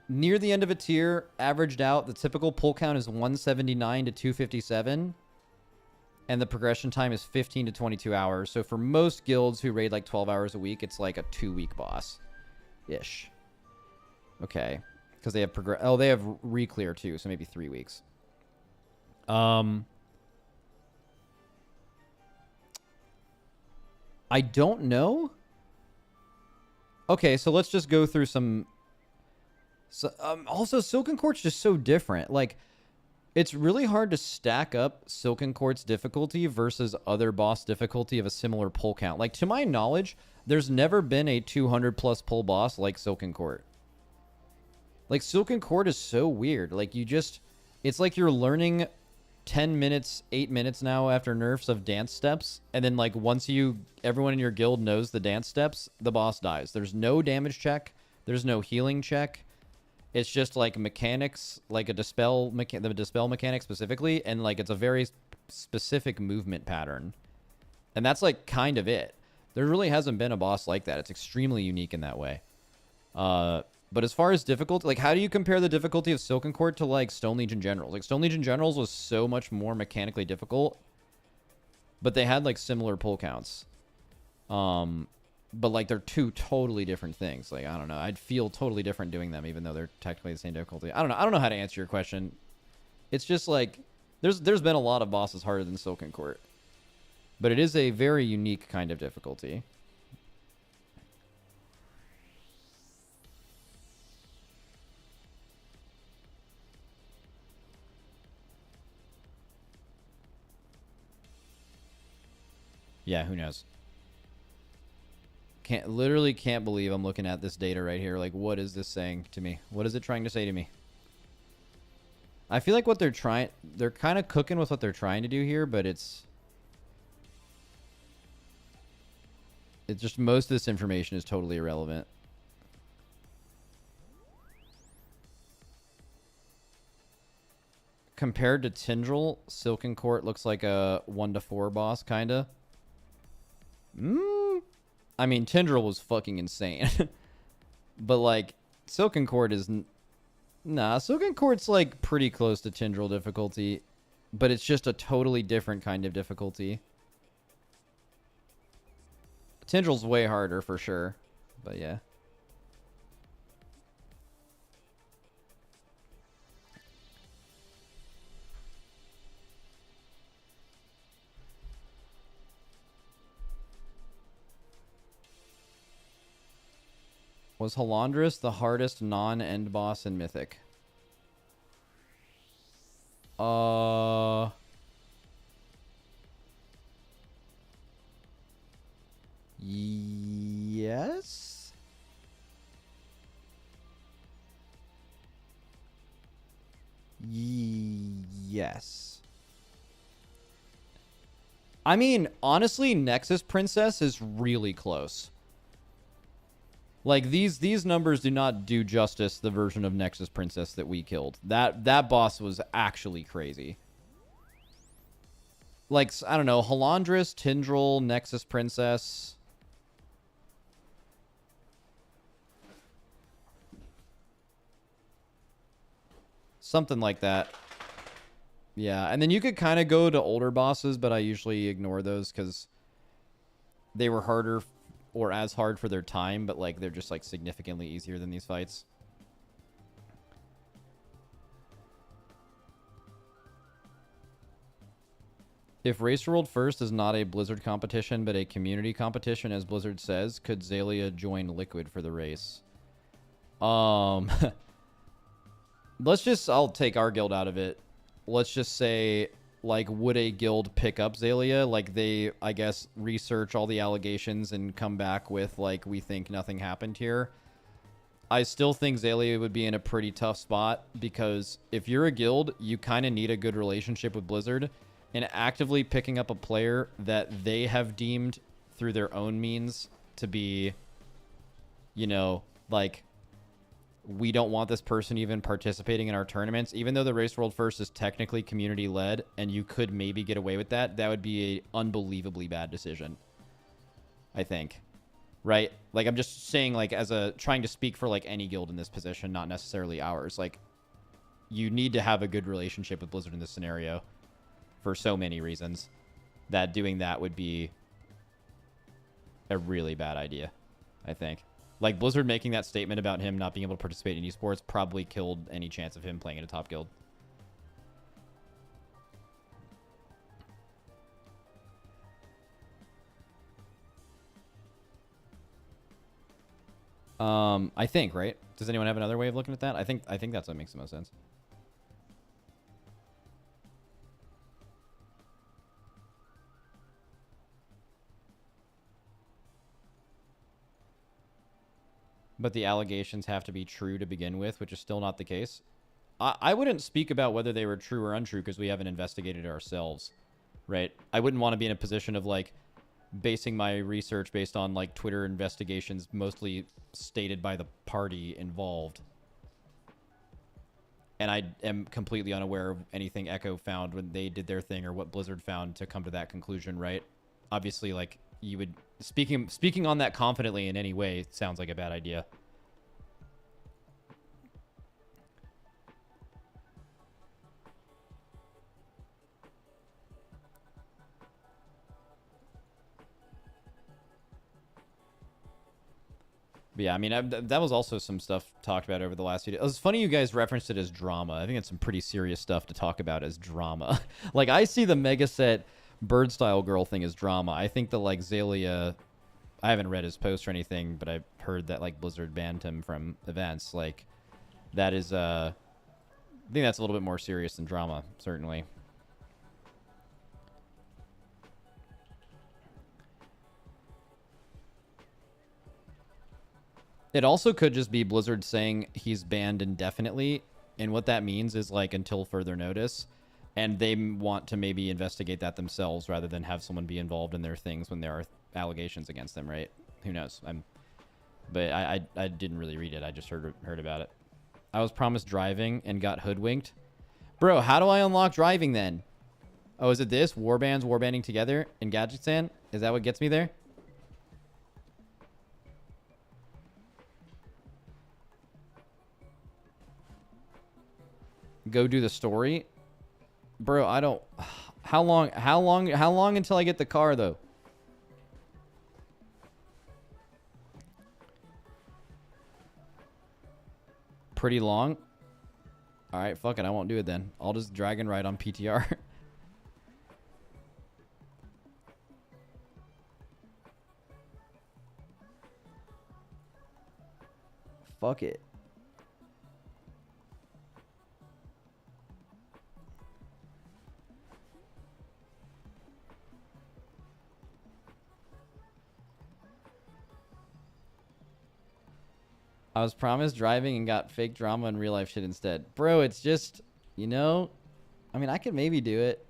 near the end of a tier, averaged out, the typical pull count is 179 to 257. And the progression time is 15 to 22 hours. So for most guilds who raid like 12 hours a week, it's like a 2-week boss-ish. Okay. Because they have they have re-clear too, so maybe 3 weeks. I don't know. Okay, so let's just go through some. So, also, Silken Court's just so different. Like, it's really hard to stack up Silken Court's difficulty versus other boss difficulty of a similar pull count. Like, to my knowledge, there's never been a 200 plus pull boss like Silken Court. Like, Silken Court is so weird. Like, it's like you're learning 10 minutes, 8 minutes now after nerfs of dance steps. And then, like, once everyone in your guild knows the dance steps, the boss dies. There's no damage check. There's no healing check. It's just, like, mechanics, like the dispel mechanic specifically. And, like, it's a very specific movement pattern. And that's, like, kind of it. There really hasn't been a boss like that. It's extremely unique in that way. But as far as difficulty, like, how do you compare the difficulty of Silken Court to, like, Stone Legion Generals? Like, Stone Legion Generals was so much more mechanically difficult, but they had, like, similar pull counts. But, like, they're two totally different things. Like, I don't know. I'd feel totally different doing them, even though they're technically the same difficulty. I don't know. I don't know how to answer your question. It's just, like, there's been a lot of bosses harder than Silken Court. But it is a very unique kind of difficulty. Yeah, who knows? Literally can't believe I'm looking at this data right here. Like, what is this saying to me? What is it trying to say to me? I feel like they're kind of cooking with what they're trying to do here, but it's just most of this information is totally irrelevant. Compared to Tindral, Silken Court looks like a 1-4 boss, kinda. I mean, Tindral was fucking insane. But, like, Silken Court is... Nah, Silken Court's, like, pretty close to Tindral difficulty. But it's just a totally different kind of difficulty. Tindral's way harder, for sure. But, yeah. Was Halandris the hardest non-end boss in Mythic? Yes? Yes. I mean, honestly, Nexus Princess is really close. Like, these numbers do not do justice to the version of Nexus Princess that we killed. That boss was actually crazy. Like, I don't know, Halandris, Tindral, Nexus Princess. Something like that. Yeah, and then you could kind of go to older bosses, but I usually ignore those because they were harder or as hard for their time, but, like, they're just, like, significantly easier than these fights. If Race World First is not a Blizzard competition, but a community competition, as Blizzard says, could Zaelia join Liquid for the race? I'll take our guild out of it. let's just say, like, would a guild pick up Zaelia? Like, they, I guess, research all the allegations and come back with, like, we think nothing happened here. I still think Zaelia would be in a pretty tough spot, because if you're a guild, you kind of need a good relationship with Blizzard, and actively picking up a player that they have deemed through their own means to be, you know, like, we don't want this person even participating in our tournaments, even though the Race World First is technically community led and you could maybe get away with that, that would be a unbelievably bad decision, I think. Right? Like, I'm just saying, like, as a trying to speak for like any guild in this position, not necessarily ours. Like, you need to have a good relationship with Blizzard in this scenario for so many reasons, that doing that would be a really bad idea, I think. Like, Blizzard making that statement about him not being able to participate in esports probably killed any chance of him playing in a top guild. I think, right? Does anyone have another way of looking at that? I think that's what makes the most sense. But the allegations have to be true to begin with, which is still not the case. I wouldn't speak about whether they were true or untrue because we haven't investigated it ourselves, right? I wouldn't want to be in a position of, like, basing my research based on, like, Twitter investigations mostly stated by the party involved. And I am completely unaware of anything Echo found when they did their thing or what Blizzard found to come to that conclusion, right? Obviously, like, you would... Speaking on that confidently in any way sounds like a bad idea. But yeah, I mean, that was also some stuff talked about over the last few days. It was funny you guys referenced it as drama. I think it's some pretty serious stuff to talk about as drama. Like, I see the Mega Set bird style girl thing as drama. I think the, like, Zaelia... I haven't read his post or anything, but I've heard that, like, Blizzard banned him from events. Like, that is, I think that's a little bit more serious than drama, certainly. It also could just be Blizzard saying he's banned indefinitely, and what that means is, like, until further notice, and they want to maybe investigate that themselves rather than have someone be involved in their things when there are allegations against them, right? Who knows? But I didn't really read it. I just heard about it. I was promised driving and got hoodwinked. Bro, how do I unlock driving then? Oh, is it this? Warbanding together in Gadgetstan? Is that what gets me there? Go do the story? Bro, I don't... How long until I get the car, though? Pretty long? Alright, fuck it. I won't do it then. I'll just drag and ride on PTR. Fuck it. I was promised driving and got fake drama and real life shit instead. Bro, it's just, you know, I mean, I could maybe do it.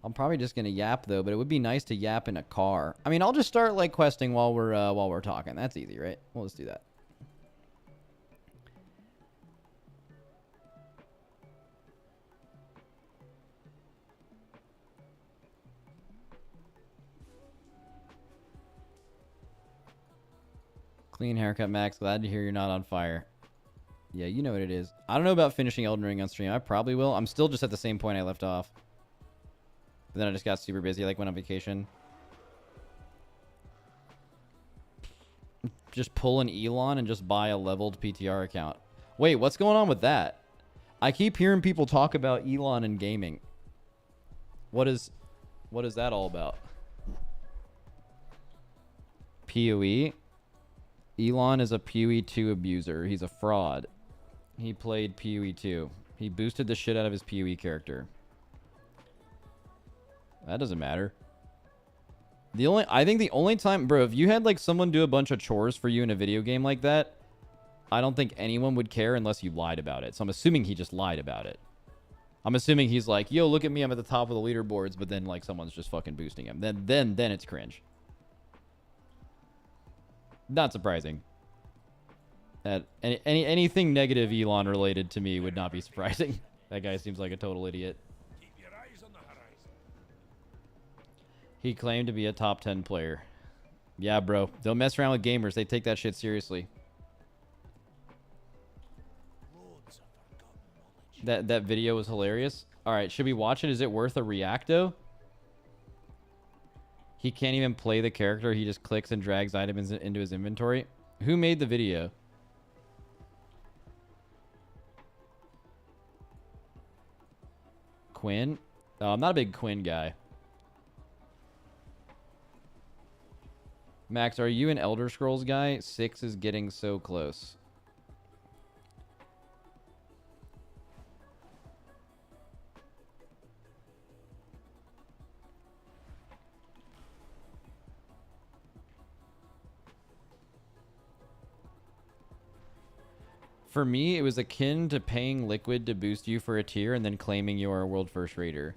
I'm probably just going to yap though, but it would be nice to yap in a car. I mean, I'll just start like questing while we're talking. That's easy, right? We'll just do that. Clean haircut, Max. Glad to hear you're not on fire. Yeah, you know what it is. I don't know about finishing Elden Ring on stream. I probably will. I'm still just at the same point I left off. But then I just got super busy. I, like, went on vacation. Just pull an Elon and just buy a leveled PTR account. Wait, what's going on with that? I keep hearing people talk about Elon and gaming. What is that all about? PoE? Elon is a PoE 2 abuser. He's a fraud. He played PoE 2. He boosted the shit out of his PoE character. That doesn't matter. I think the only time, bro, if you had like someone do a bunch of chores for you in a video game like that, I don't think anyone would care unless you lied about it. So I'm assuming he just lied about it. I'm assuming he's like, yo, look at me, I'm at the top of the leaderboards, but then like someone's just fucking boosting him. Then it's cringe. Not surprising. That anything negative Elon related to me would not be surprising. That guy seems like a total idiot. Keep your eyes on the horizon. He claimed to be a top 10 player. Yeah, bro. Don't mess around with gamers. They take that shit seriously. That video was hilarious. All right, should we watch it? Is it worth a reacto? He can't even play the character. He just clicks and drags items into his inventory. Who made the video? Quinn? Oh, I'm not a big Quinn guy. Max, are you an Elder Scrolls guy? 6 is getting so close. For me, it was akin to paying Liquid to boost you for a tier and then claiming you are a world first raider.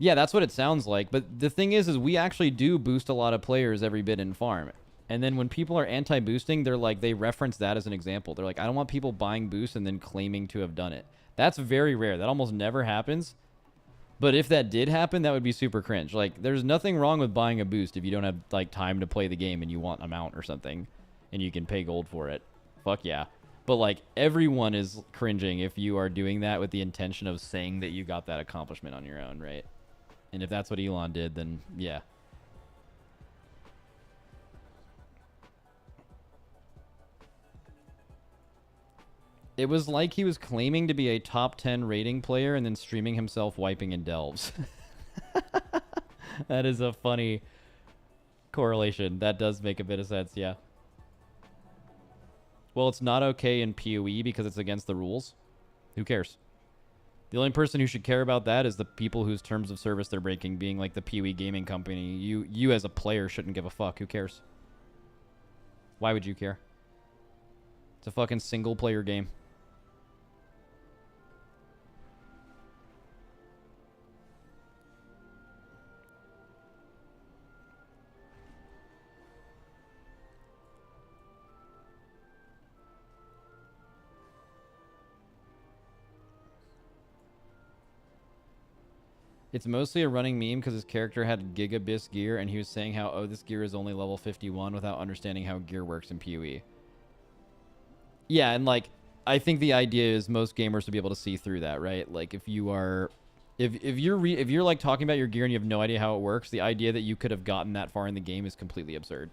Yeah, that's what it sounds like. But the thing is we actually do boost a lot of players every bit in farm. And then when people are anti-boosting, they're like, they reference that as an example. They're like, I don't want people buying boosts and then claiming to have done it. That's very rare. That almost never happens. But if that did happen, that would be super cringe. Like, there's nothing wrong with buying a boost if you don't have like time to play the game and you want a mount or something and you can pay gold for it. Fuck yeah. But, like, everyone is cringing if you are doing that with the intention of saying that you got that accomplishment on your own, right? And if that's what Elon did, then, yeah. It was like he was claiming to be a top 10 rating player and then streaming himself wiping in delves. That is a funny correlation. That does make a bit of sense, yeah. Well, it's not okay in PoE because it's against the rules. Who cares? The only person who should care about that is the people whose terms of service they're breaking, being like the PoE gaming company. You as a player shouldn't give a fuck. Who cares? Why would you care? It's a fucking single player game. It's mostly a running meme because his character had Gigabyss gear and he was saying how, oh, this gear is only level 51 without understanding how gear works in PoE. Yeah, and like, I think the idea is most gamers to be able to see through that, right? Like, if you are, if you're like talking about your gear and you have no idea how it works, the idea that you could have gotten that far in the game is completely absurd.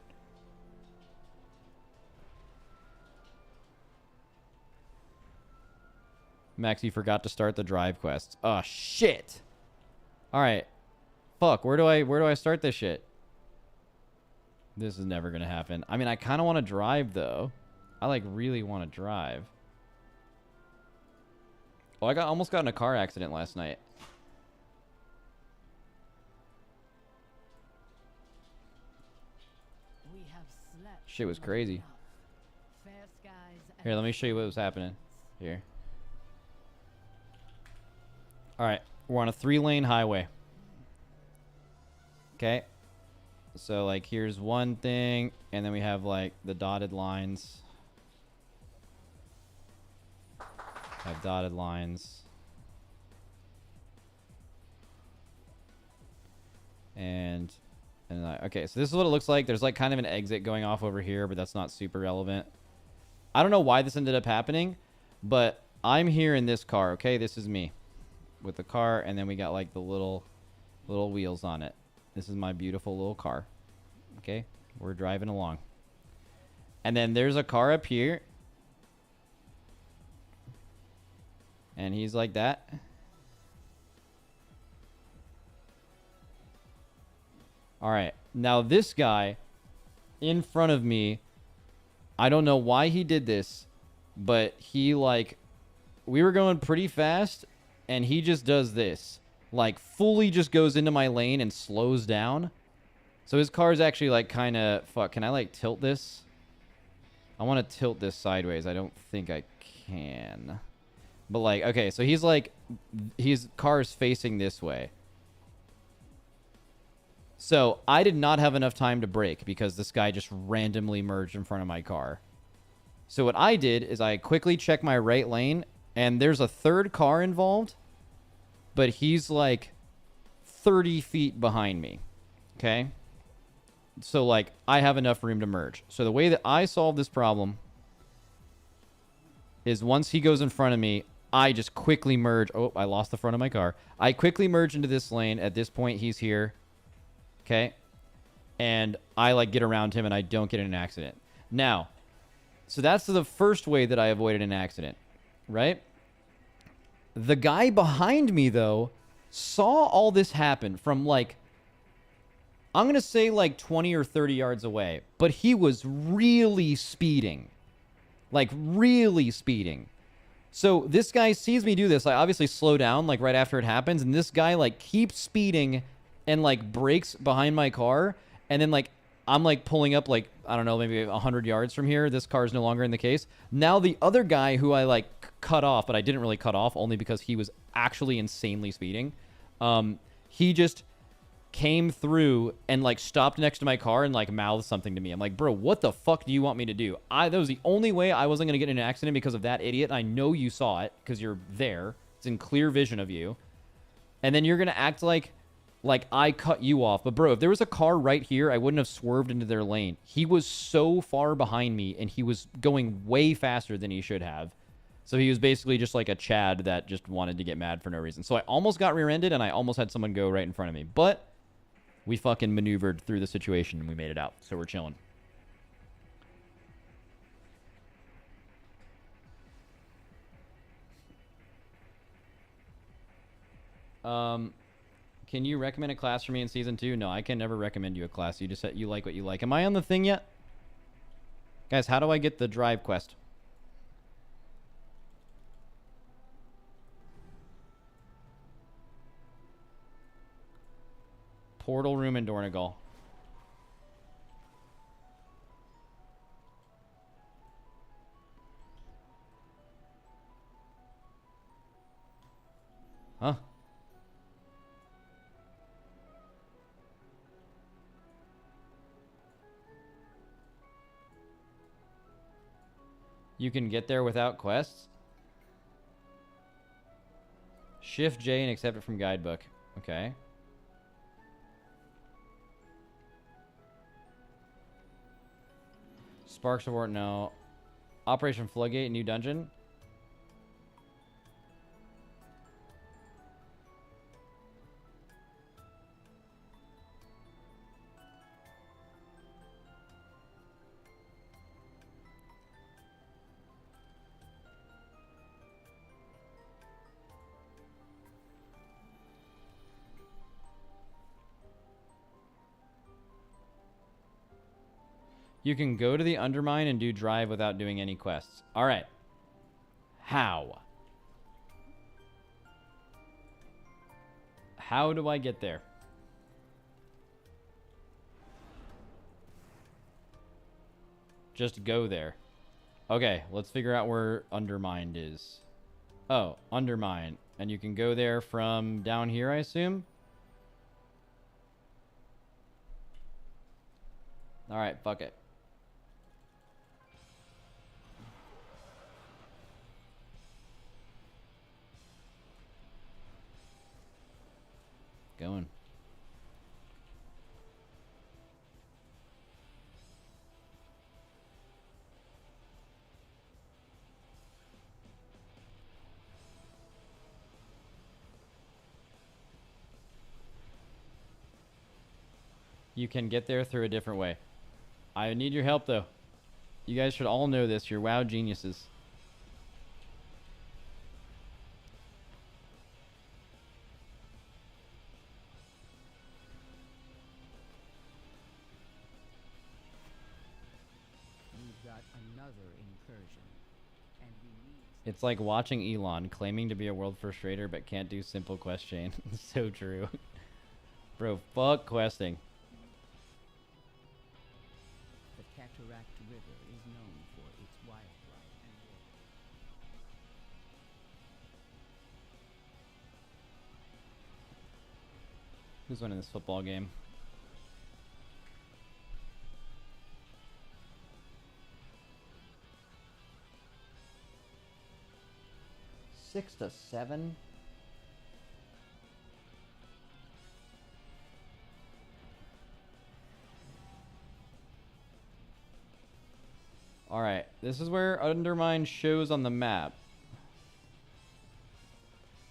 Max, you forgot to start the drive quests. Oh shit. All right. Fuck, where do I start this shit? This is never going to happen. I mean, I kind of want to drive though. I like really want to drive. Oh, I almost got in a car accident last night. Shit was crazy. Here, let me show you what was happening. Here. All right. We're on a 3-lane highway. Okay. So, like, here's one thing, and then we have, like, the dotted lines. Have dotted lines. And okay, so this is what it looks like. There's, like, kind of an exit going off over here, but that's not super relevant. I don't know why this ended up happening, but I'm here in this car, okay? This is me with the car, and then we got like the little wheels on it. This is my beautiful little car. Okay, we're driving along, and then there's a car up here, and he's like that. All right, now this guy in front of me, I don't know why he did this, but he like we were going pretty fast, and he just does this. Like, fully just goes into my lane and slows down. So his car is actually, like, kind of... Fuck, can I, like, tilt this? I want to tilt this sideways. I don't think I can. But, like, okay, so he's, like... His car is facing this way. So, I did not have enough time to brake because this guy just randomly merged in front of my car. So what I did is I quickly checked my right lane, and there's a third car involved, but he's like 30 feet behind me, okay? So, like, I have enough room to merge. So the way that I solve this problem is once he goes in front of me, I just quickly merge. Oh, I lost the front of my car. I quickly merge into this lane. At this point, he's here, okay? And I, like, get around him, and I don't get in an accident. Now... So that's the first way that I avoided an accident, right? The guy behind me, though, saw all this happen from, like, I'm going to say, like, 20 or 30 yards away. But he was really speeding. Like, really speeding. So this guy sees me do this. I obviously slow down, like, right after it happens. And this guy, like, keeps speeding and, like, brakes behind my car. And then, like... I'm, like, pulling up, like, I don't know, maybe 100 yards from here. This car is no longer in the case. Now the other guy who I, like, cut off, but I didn't really cut off only because he was actually insanely speeding. He just came through and, like, stopped next to my car and, like, mouthed something to me. I'm like, bro, what the fuck do you want me to do? That was the only way I wasn't going to get in an accident because of that idiot. I know you saw it because you're there. It's in clear vision of you. And then you're going to act like I cut you off. But, bro, if there was a car right here, I wouldn't have swerved into their lane. He was so far behind me, and he was going way faster than he should have. So he was basically just like a Chad that just wanted to get mad for no reason. So I almost got rear-ended, and I almost had someone go right in front of me. But we fucking maneuvered through the situation, and we made it out. So we're chilling. Can you recommend a class for me in Season 2? No, I can never recommend you a class. You just said you like what you like. Am I on the thing yet? Guys, how do I get the drive quest? Portal room in Dornegal. Huh? You can get there without quests? Shift J and accept it from guidebook. Okay. Sparks of War, no. Operation Floodgate, new dungeon. You can go to the Undermine and do drive without doing any quests. All right. How? How do I get there? Just go there. Okay, let's figure out where Undermined is. Oh, Undermine. And you can go there from down here, I assume? All right, fuck it. Going. You can get there through a different way. I need your help, though. You guys should all know this. You're WoW geniuses. We've got another incursion, and we need It's like watching Elon claiming to be a world first raider but can't do simple quest chain. So true. Bro, fuck questing. The Cataract River is known for its wildlife and water. Who's winning this football game? Six to 7. All right, this is where Undermine shows on the map.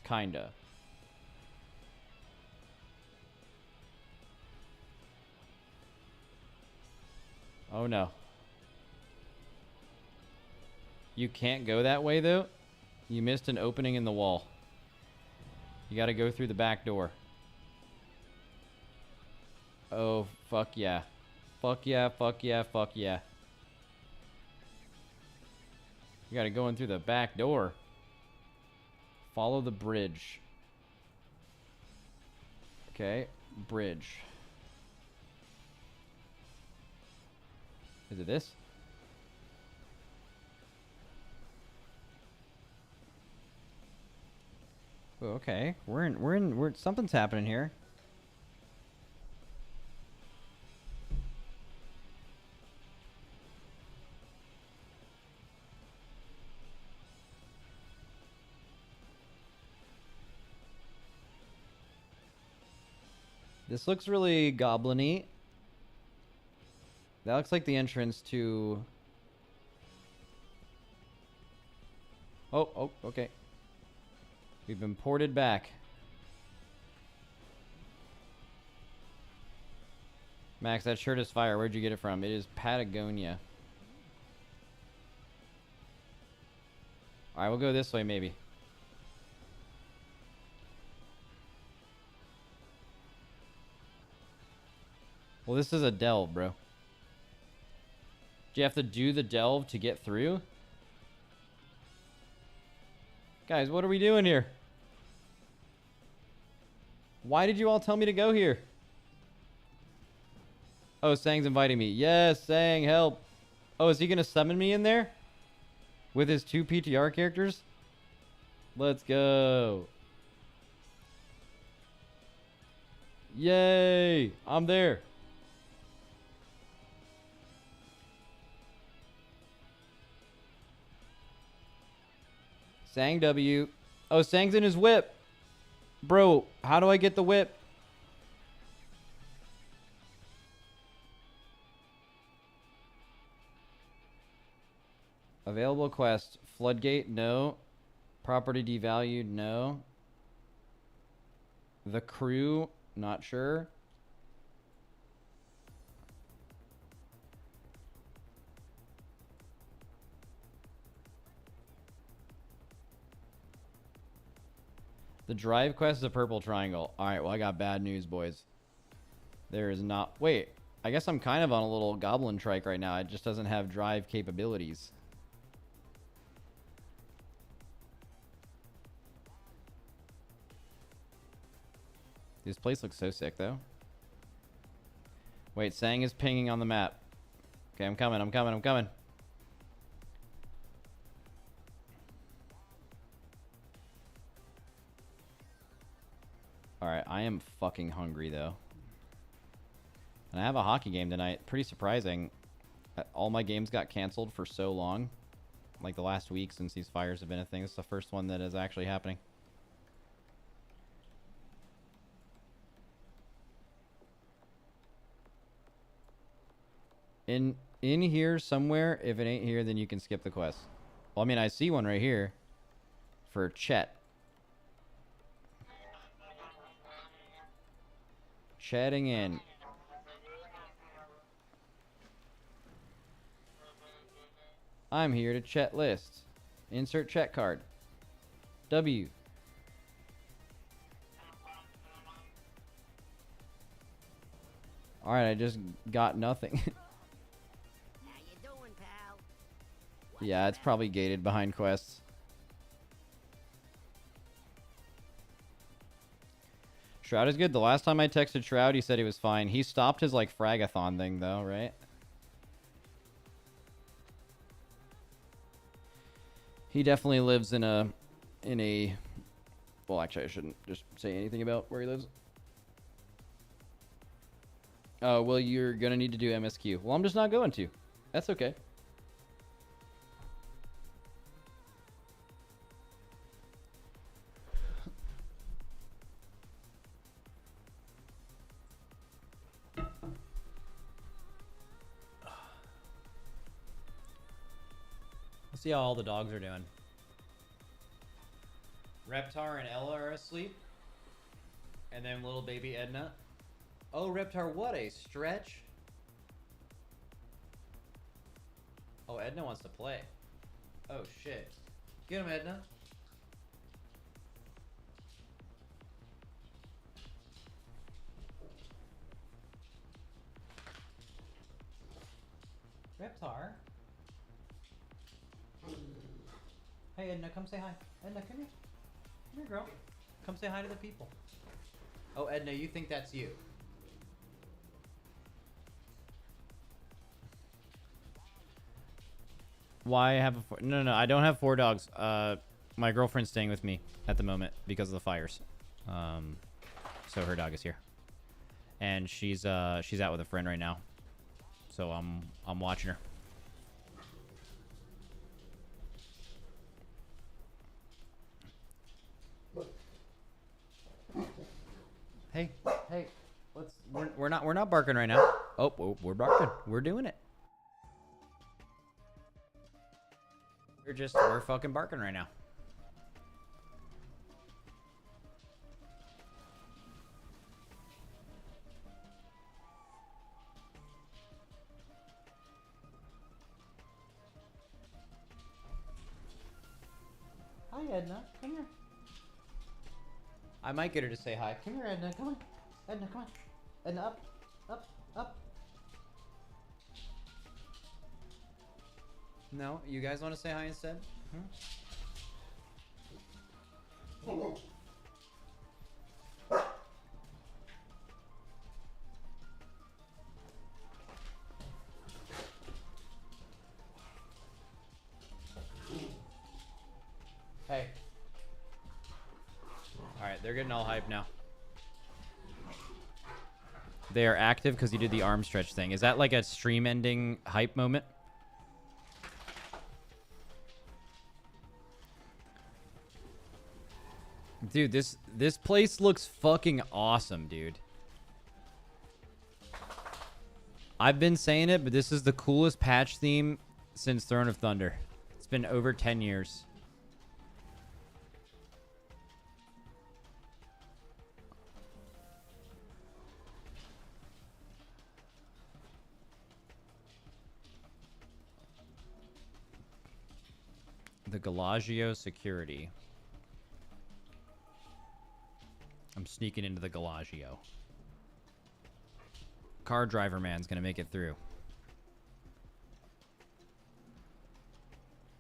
Kinda. Oh no. You can't go that way though. You missed an opening in the wall. You gotta go through the back door. Oh, fuck yeah. Fuck yeah, fuck yeah, fuck yeah. You gotta go in through the back door. Follow the bridge. Okay, bridge. Is it this? Oh, okay. Something's happening here. This looks really goblin-y. That looks like the entrance to... Oh, okay. We've been ported back. Max, that shirt is fire. Where'd you get it from? It is Patagonia. Alright, we'll go this way maybe. Well, this is a delve, bro. Do you have to do the delve to get through? Guys, what are we doing here? Why did you all tell me to go here? Oh, Sang's inviting me. Yes, Sang, help. Oh, is he going to summon me in there? With his 2 PTR characters? Let's go. Yay! I'm there. Sang W. Oh, Sang's in his whip. Bro, how do I get the whip? Available quest. Floodgate, no. Property devalued, no. The crew, not sure. The drive quest is a purple triangle. Alright, well I got bad news, boys. There is not... Wait, I guess I'm kind of on a little goblin trike right now. It just doesn't have drive capabilities. This place looks so sick, though. Wait, Sang is pinging on the map. Okay, I'm coming. Alright, I am fucking hungry, though. And I have a hockey game tonight. Pretty surprising. All my games got canceled for so long. Like the last week since these fires have been a thing. This is the first one that is actually happening. In here somewhere. If it ain't here, then you can skip the quest. Well, I mean, I see one right here. For Chet. Chatting in. I'm here to chat lists. Insert chat card. W. Alright, I just got nothing. How you doing, pal? Yeah, it's probably gated behind quests. Shroud is good. The last time I texted Shroud, he said he was fine. He stopped his like fragathon thing though, right? He definitely lives in a well, actually I shouldn't just say anything about where he lives. Oh, well, you're gonna need to do MSQ. Well, I'm just not going to. That's okay. Let's see how all the dogs are doing. Reptar and Ella are asleep. And then little baby Edna. Oh, Reptar, what a stretch. Oh, Edna wants to play. Oh, shit. Get him, Edna. Reptar. Hey, Edna, come say hi. Edna, come here. Come here, girl. Come say hi to the people. Oh, Edna, you think that's you? Why have a four? No, I don't have 4 dogs. My girlfriend's staying with me at the moment because of the fires. So her dog is here, and she's out with a friend right now. So I'm watching her. Hey, we're not barking right now. Oh, we're barking. We're doing it. We're fucking barking right now. Hi, Edna. Come here. I might get her to say hi. Come here, Edna. Come on. Edna, come on. Edna, up. Up. Up. No? You guys want to say hi instead? Hey. Alright, they're getting all hyped now. They are active because you did the arm stretch thing. Is that like a stream ending hype moment? Dude, this place looks fucking awesome, dude. I've been saying it, but this is the coolest patch theme since Throne of Thunder. It's been over 10 years. The Galagio security. I'm sneaking into the Galagio. Car driver man's gonna make it through.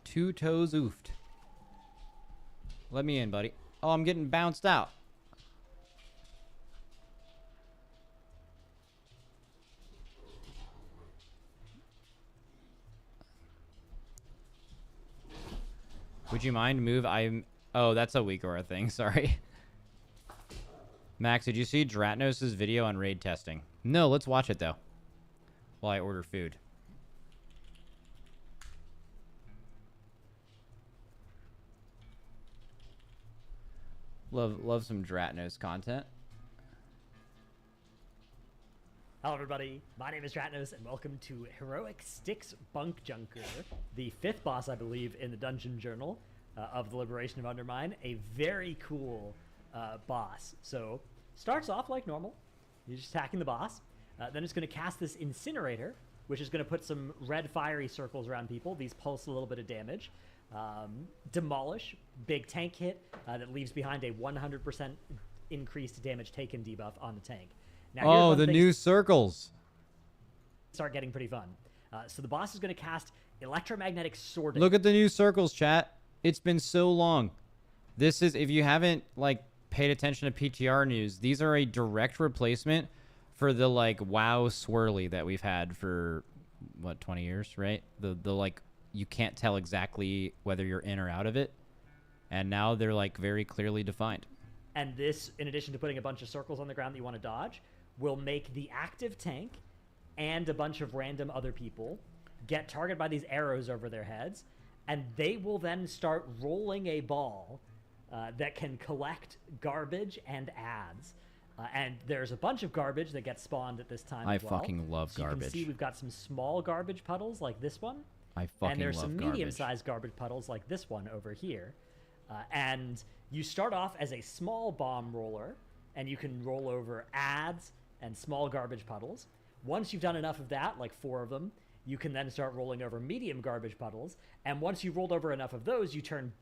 2 toes oofed. Let me in, buddy. Oh, I'm getting bounced out. Would you mind move? Oh, that's a weak aura thing. Sorry. Max, did you see Dratnos' video on raid testing? No, let's watch it though. While I order food. Love some Dratnos content. Hello everybody, my name is Dratnos and welcome to Heroic Styx Bunk Junker, the 5th boss I believe in the Dungeon Journal of the Liberation of Undermine. A very cool boss. So, starts off like normal, you're just attacking the boss, then it's going to cast this Incinerator, which is going to put some red fiery circles around people. These pulse a little bit of damage. Demolish, big tank hit that leaves behind a 100% increased damage taken debuff on the tank. Now, oh, the new circles start getting pretty fun. So the boss is going to cast Electromagnetic Sword. Look at the new circles, chat. It's been so long. This is, if you haven't like paid attention to PTR news, these are a direct replacement for the like WoW swirly that we've had for what 20 years, right? The like you can't tell exactly whether you're in or out of it, and now they're like very clearly defined. And this, in addition to putting a bunch of circles on the ground that you want to dodge, will make the active tank and a bunch of random other people get targeted by these arrows over their heads, and they will then start rolling a ball that can collect garbage and ads. And there's a bunch of garbage that gets spawned at this time as well. I fucking love so garbage. You can see we've got some small garbage puddles like this one. I fucking And there's love some garbage. medium-sized garbage puddles like this one over here. And you start off as a small bomb roller, and you can roll over ads and small garbage puddles. Once you've done enough of that, like 4 of them, you can then start rolling over medium garbage puddles. And once you've rolled over enough of those, you turn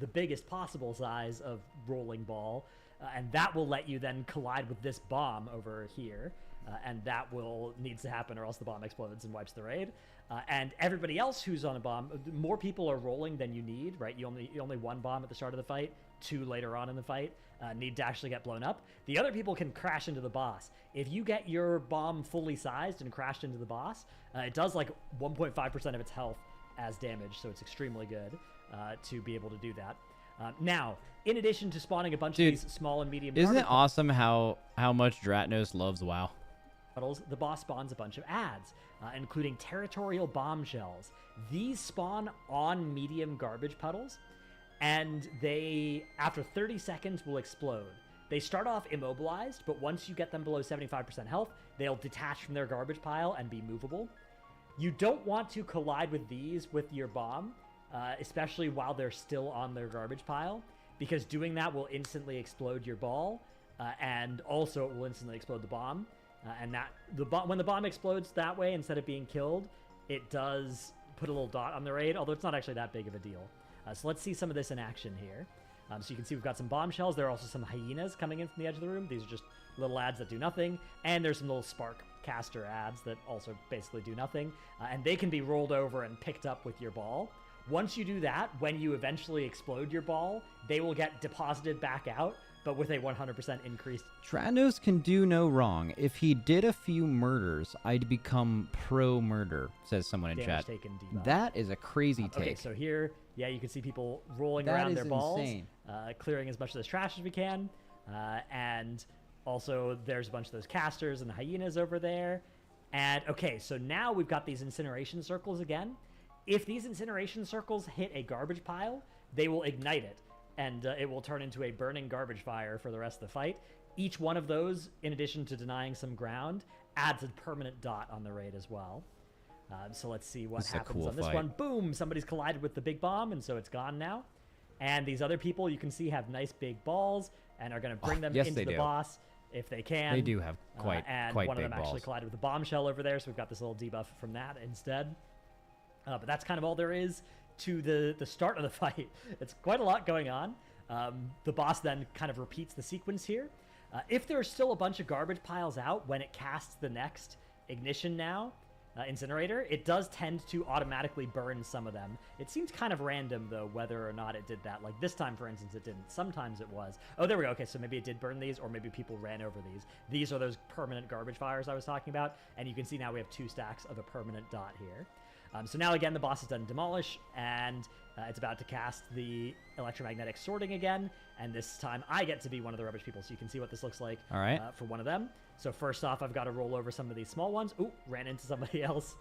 the biggest possible size of rolling ball, and that will let you then collide with this bomb over here. And that needs to happen, or else the bomb explodes and wipes the raid. And everybody else who's on a bomb, more people are rolling than you need, right? You only 1 bomb at the start of the fight, 2 later on in the fight need to actually get blown up. The other people can crash into the boss. If you get your bomb fully sized and crashed into the boss, it does like 1.5% of its health as damage, so it's extremely good to be able to do that. Now, in addition to spawning a bunch of these small and medium, isn't it awesome how much Dratnos loves WoW? The boss spawns a bunch of ads, including territorial bombshells. These spawn on medium garbage puddles, and they, after 30 seconds, will explode. They start off immobilized, but once you get them below 75% health, they'll detach from their garbage pile and be movable. You don't want to collide with these with your bomb, especially while they're still on their garbage pile, because doing that will instantly explode your ball, and also it will instantly explode the bomb. And that when the bomb explodes that way, instead of being killed, it does put a little dot on the raid, although it's not actually that big of a deal. So let's see some of this in action here. So you can see we've got some bombshells. There are also some hyenas coming in from the edge of the room. These are just little ads that do nothing. And there's some little spark caster ads that also basically do nothing. And they can be rolled over and picked up with your ball. Once you do that, when you eventually explode your ball, they will get deposited back out, but with a 100% increased. Dratnos can do no wrong. If he did a few murders, I'd become pro-murder, says someone in chat. That is a crazy take. Okay, so here, yeah, you can see people rolling around their balls, clearing as much of this trash as we can. And also, there's a bunch of those casters and hyenas over there. And, okay, so now we've got these incineration circles again. If these incineration circles hit a garbage pile, they will ignite it, and it will turn into a burning garbage fire for the rest of the fight. Each one of those, in addition to denying some ground, adds a permanent dot on the raid as well. So let's see what happens on this one. Boom! Somebody's collided with the big bomb, and so it's gone now. And these other people, you can see, have nice big balls and are going to bring them into the boss if they can. They do have quite and quite one big of them balls. actually collided with the bombshell over there, so we've got this little debuff from that instead. But that's kind of all there is to the start of the fight. It's quite a lot going on. The boss then kind of repeats the sequence here. If there's still a bunch of garbage piles out when it casts the next ignition now, incinerator, it does tend to automatically burn some of them. It seems kind of random, though, whether or not it did that. Like this time, for instance, it didn't. Sometimes it was. Oh, there we go. Okay, so maybe it did burn these, or maybe people ran over these. These are those permanent garbage fires I was talking about, and you can see now we have 2 stacks of a permanent dot here. So now, again, the boss has done Demolish, and it's about to cast the electromagnetic sorting again, and this time I get to be one of the rubbish people, so you can see what this looks like for one of them. So first off, I've got to roll over some of these small ones. Ooh, ran into somebody else.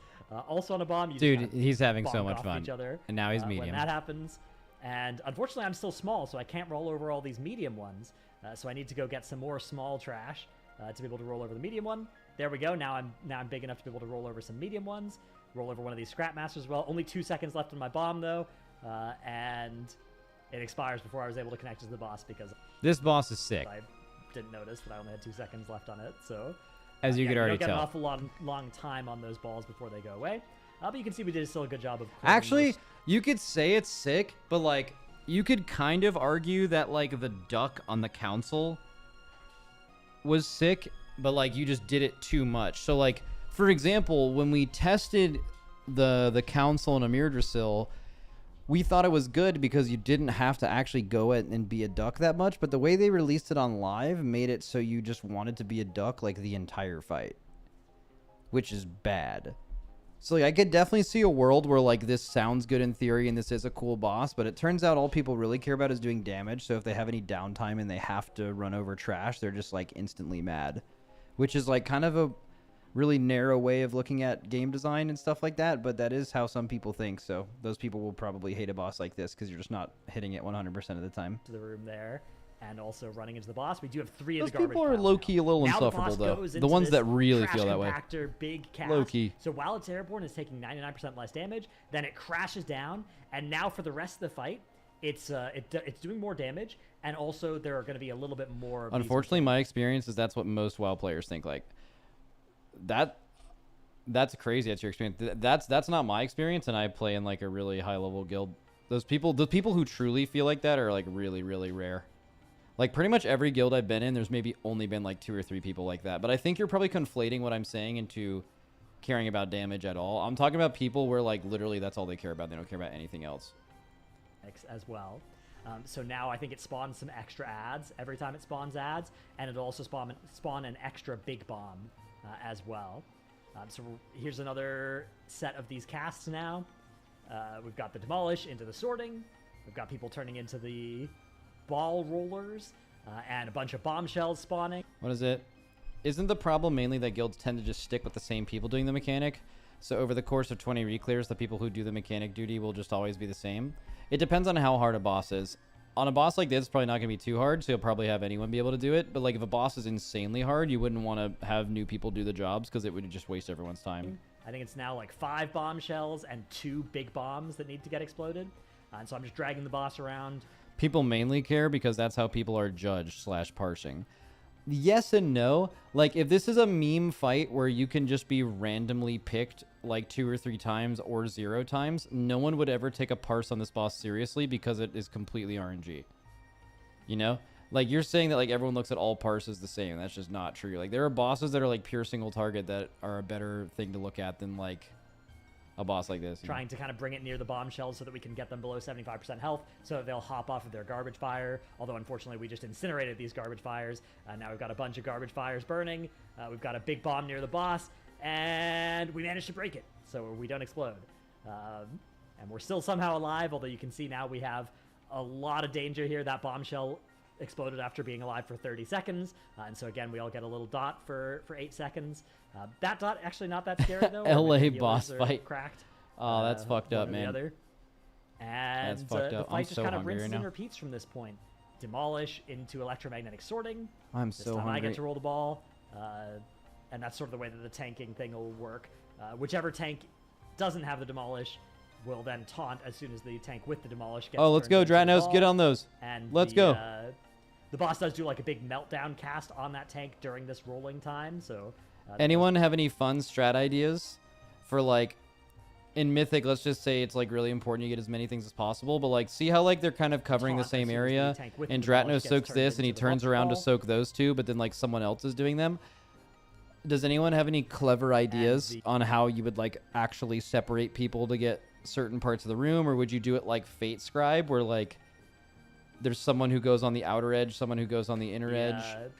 Also on a bomb. Dude, he's having so much fun. Each other, and now he's medium. When that happens. And unfortunately, I'm still small, so I can't roll over all these medium ones. So I need to go get some more small trash to be able to roll over the medium one. There we go. Now I'm big enough to be able to roll over some medium ones. Roll over one of these scrap masters as well. Only 2 seconds left on my bomb, though. And it expires before I was able to connect to the boss because this boss is sick. I didn't notice that I only had 2 seconds left on it. So as you could already tell, tell, an awful long time on those balls before they go away. But you can see we did still a good job of. Actually, you could say it's sick, but like you could kind of argue that like the duck on the council was sick, but like you just did it too much. So like, for example, when we tested the council in Amir Drasil, we thought it was good because you didn't have to actually go and be a duck that much, but the way they released it on live made it so you just wanted to be a duck like the entire fight, which is bad. So like, I could definitely see a world where like this sounds good in theory and this is a cool boss, but it turns out all people really care about is doing damage. So if they have any downtime and they have to run over trash, they're just like instantly mad, which is like kind of a really narrow way of looking at game design and stuff like that, but that is how some people think. So those people will probably hate a boss like this because you're just not hitting it 100% of the time. To the room there, and also running into the boss. We do have 3 Those of the garbage people are piles low-key now. a little Now insufferable, the boss though. goes The into ones this that really trash feel that way. compactor, big cast. Low-key. So while it's airborne, it's taking 99% less damage. Then it crashes down, and now for the rest of the fight, it's doing more damage, and also there are going to be a little bit more. Of Unfortunately, my experience is that's what most WoW players think. Like that. That's crazy. That's your experience. That's not my experience, and I play in like a really high level guild. The people who truly feel like that are like really, really rare. Like pretty much every guild I've been in, there's maybe only been like 2 or 3 people like that. But I think you're probably conflating what I'm saying into caring about damage at all. I'm talking about people where like literally that's all they care about. They don't care about anything else. As well. So now I think it spawns some extra ads every time it spawns ads, and it'll also spawn an extra big bomb as well. So here's another set of these casts now. We've got the demolish into the sorting. We've got people turning into the ball rollers, and a bunch of bombshells spawning. What is it? Isn't the problem mainly that guilds tend to just stick with the same people doing the mechanic? So over the course of 20 reclears, the people who do the mechanic duty will just always be the same. It depends on how hard a boss is. On a boss like this, it's probably not going to be too hard, so you'll probably have anyone be able to do it. But like if a boss is insanely hard, you wouldn't want to have new people do the jobs because it would just waste everyone's time. I think it's now like 5 bombshells and 2 big bombs that need to get exploded. And so I'm just dragging the boss around. People mainly care because that's how people are judged / parsing. Yes and no. Like if this is a meme fight where you can just be randomly picked like 2 or 3 times or 0 times, no one would ever take a parse on this boss seriously because it is completely RNG. You know? Like you're saying that like everyone looks at all parses the same. That's just not true. Like there are bosses that are like pure single target that are a better thing to look at than like a boss like this. Trying to kind of bring it near the bombshells so that we can get them below 75% health so that they'll hop off of their garbage fire. Although, unfortunately, we just incinerated these garbage fires. Now we've got a bunch of garbage fires burning. We've got a big bomb near the boss. And we managed to break it, so we don't explode. And we're still somehow alive, although you can see now we have a lot of danger here. That bombshell exploded after being alive for 30 seconds. And so, again, we all get a little dot for 8 seconds. That dot actually not that scary though. LA boss fight. Cracked. Oh, that's fucked up, man. And that's fucked up. the fight I'm just so kind of hungry rinses right and now. repeats from this point. Demolish into electromagnetic sorting. I'm This so time hungry. I get to roll the ball, and that's sort of the way that the tanking thing will work. Whichever tank doesn't have the demolish will then taunt as soon as the tank with the demolish gets. Oh, let's turned go, into the Dranos. ball. Get on those. And Let's go. The boss does do like a big meltdown cast on that tank during this rolling time, so. Anyone have any fun strat ideas for like in Mythic? Let's just say it's like really important you get as many things as possible, but like see how like they're kind of covering the Taunt as same soon as the area, tank with and the demolish Dratnos gets soaks turned this and he into the turns around to ball. soak those two, but then like someone else is doing them. Does anyone have any clever ideas on how you would like actually separate people to get certain parts of the room, or would you do it like Fate Scribe where like there's someone who goes on the outer edge, someone who goes on the inner edge?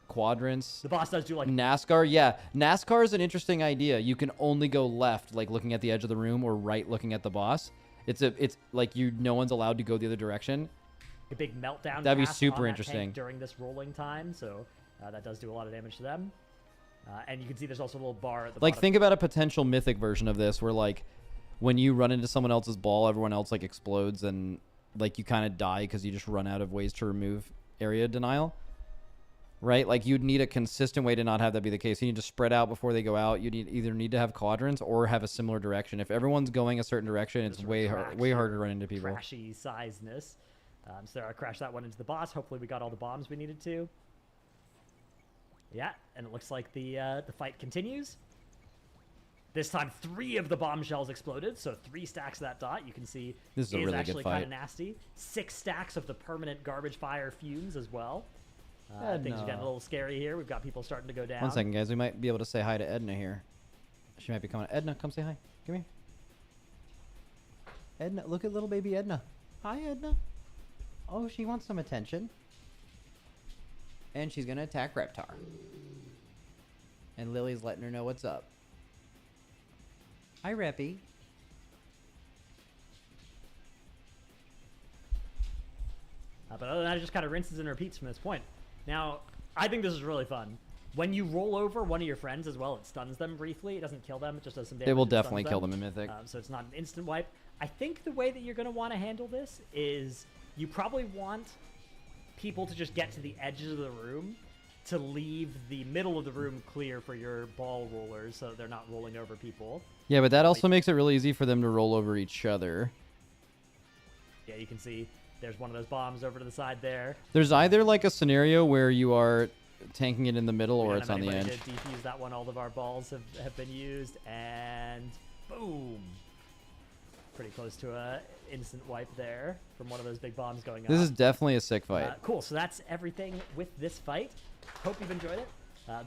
Quadrants. The boss does do like NASCAR. Yeah, NASCAR is an interesting idea. You can only go left, like looking at the edge of the room, or right, looking at the boss. It's like no one's allowed to go the other direction. a big meltdown. That'd be cast super on that interesting. tank during this rolling time, so that does do a lot of damage to them. And you can see there's also a little bar at the Like bottom. think about a potential Mythic version of this, where like when you run into someone else's ball, everyone else like explodes and like you kind of die because you just run out of ways to remove area denial. Right? Like you'd need a consistent way to not have that be the case. You need to spread out before they go out. You either need to have quadrants or have a similar direction. If everyone's going a certain direction, it's way harder to run into people. Crashy sizeness. So I crashed that one into the boss. Hopefully we got all the bombs we needed to. Yeah, and it looks like the fight continues. This time, 3 of the bombshells exploded, so 3 stacks of that dot. You can see This is a really good actually fight. kind of nasty. 6 stacks of the permanent garbage fire fumes as well. Things are getting a little scary here. We've got people starting to go down. 1 second, guys. We might be able to say hi to Edna here. She might be coming. Edna, come say hi. Come here. Edna, look at little baby Edna. Hi, Edna. Oh, she wants some attention. And she's gonna attack Reptar. And Lily's letting her know what's up. Hi, Reppy. But other than that, it just kind of rinses and repeats from this point. Now, I think this is really fun. When you roll over one of your friends as well, it stuns them briefly. It doesn't kill them. It just does some damage. They will and stuns definitely kill them in Mythic. So it's not an instant wipe. I think the way that you're going to want to handle this is you probably want people to just get to the edges of the room to leave the middle of the room clear for your ball rollers so they're not rolling over people. Yeah, but that also makes it really easy for them to roll over each other. Yeah, you can see there's one of those bombs over to the side there. There's either like a scenario where you are tanking it in the middle or it's on the edge. To defuse that one, all of our balls have been used, and boom. Pretty close to a instant wipe there from one of those big bombs going off. This is definitely a sick fight. Cool, so that's everything with this fight. Hope you've enjoyed it.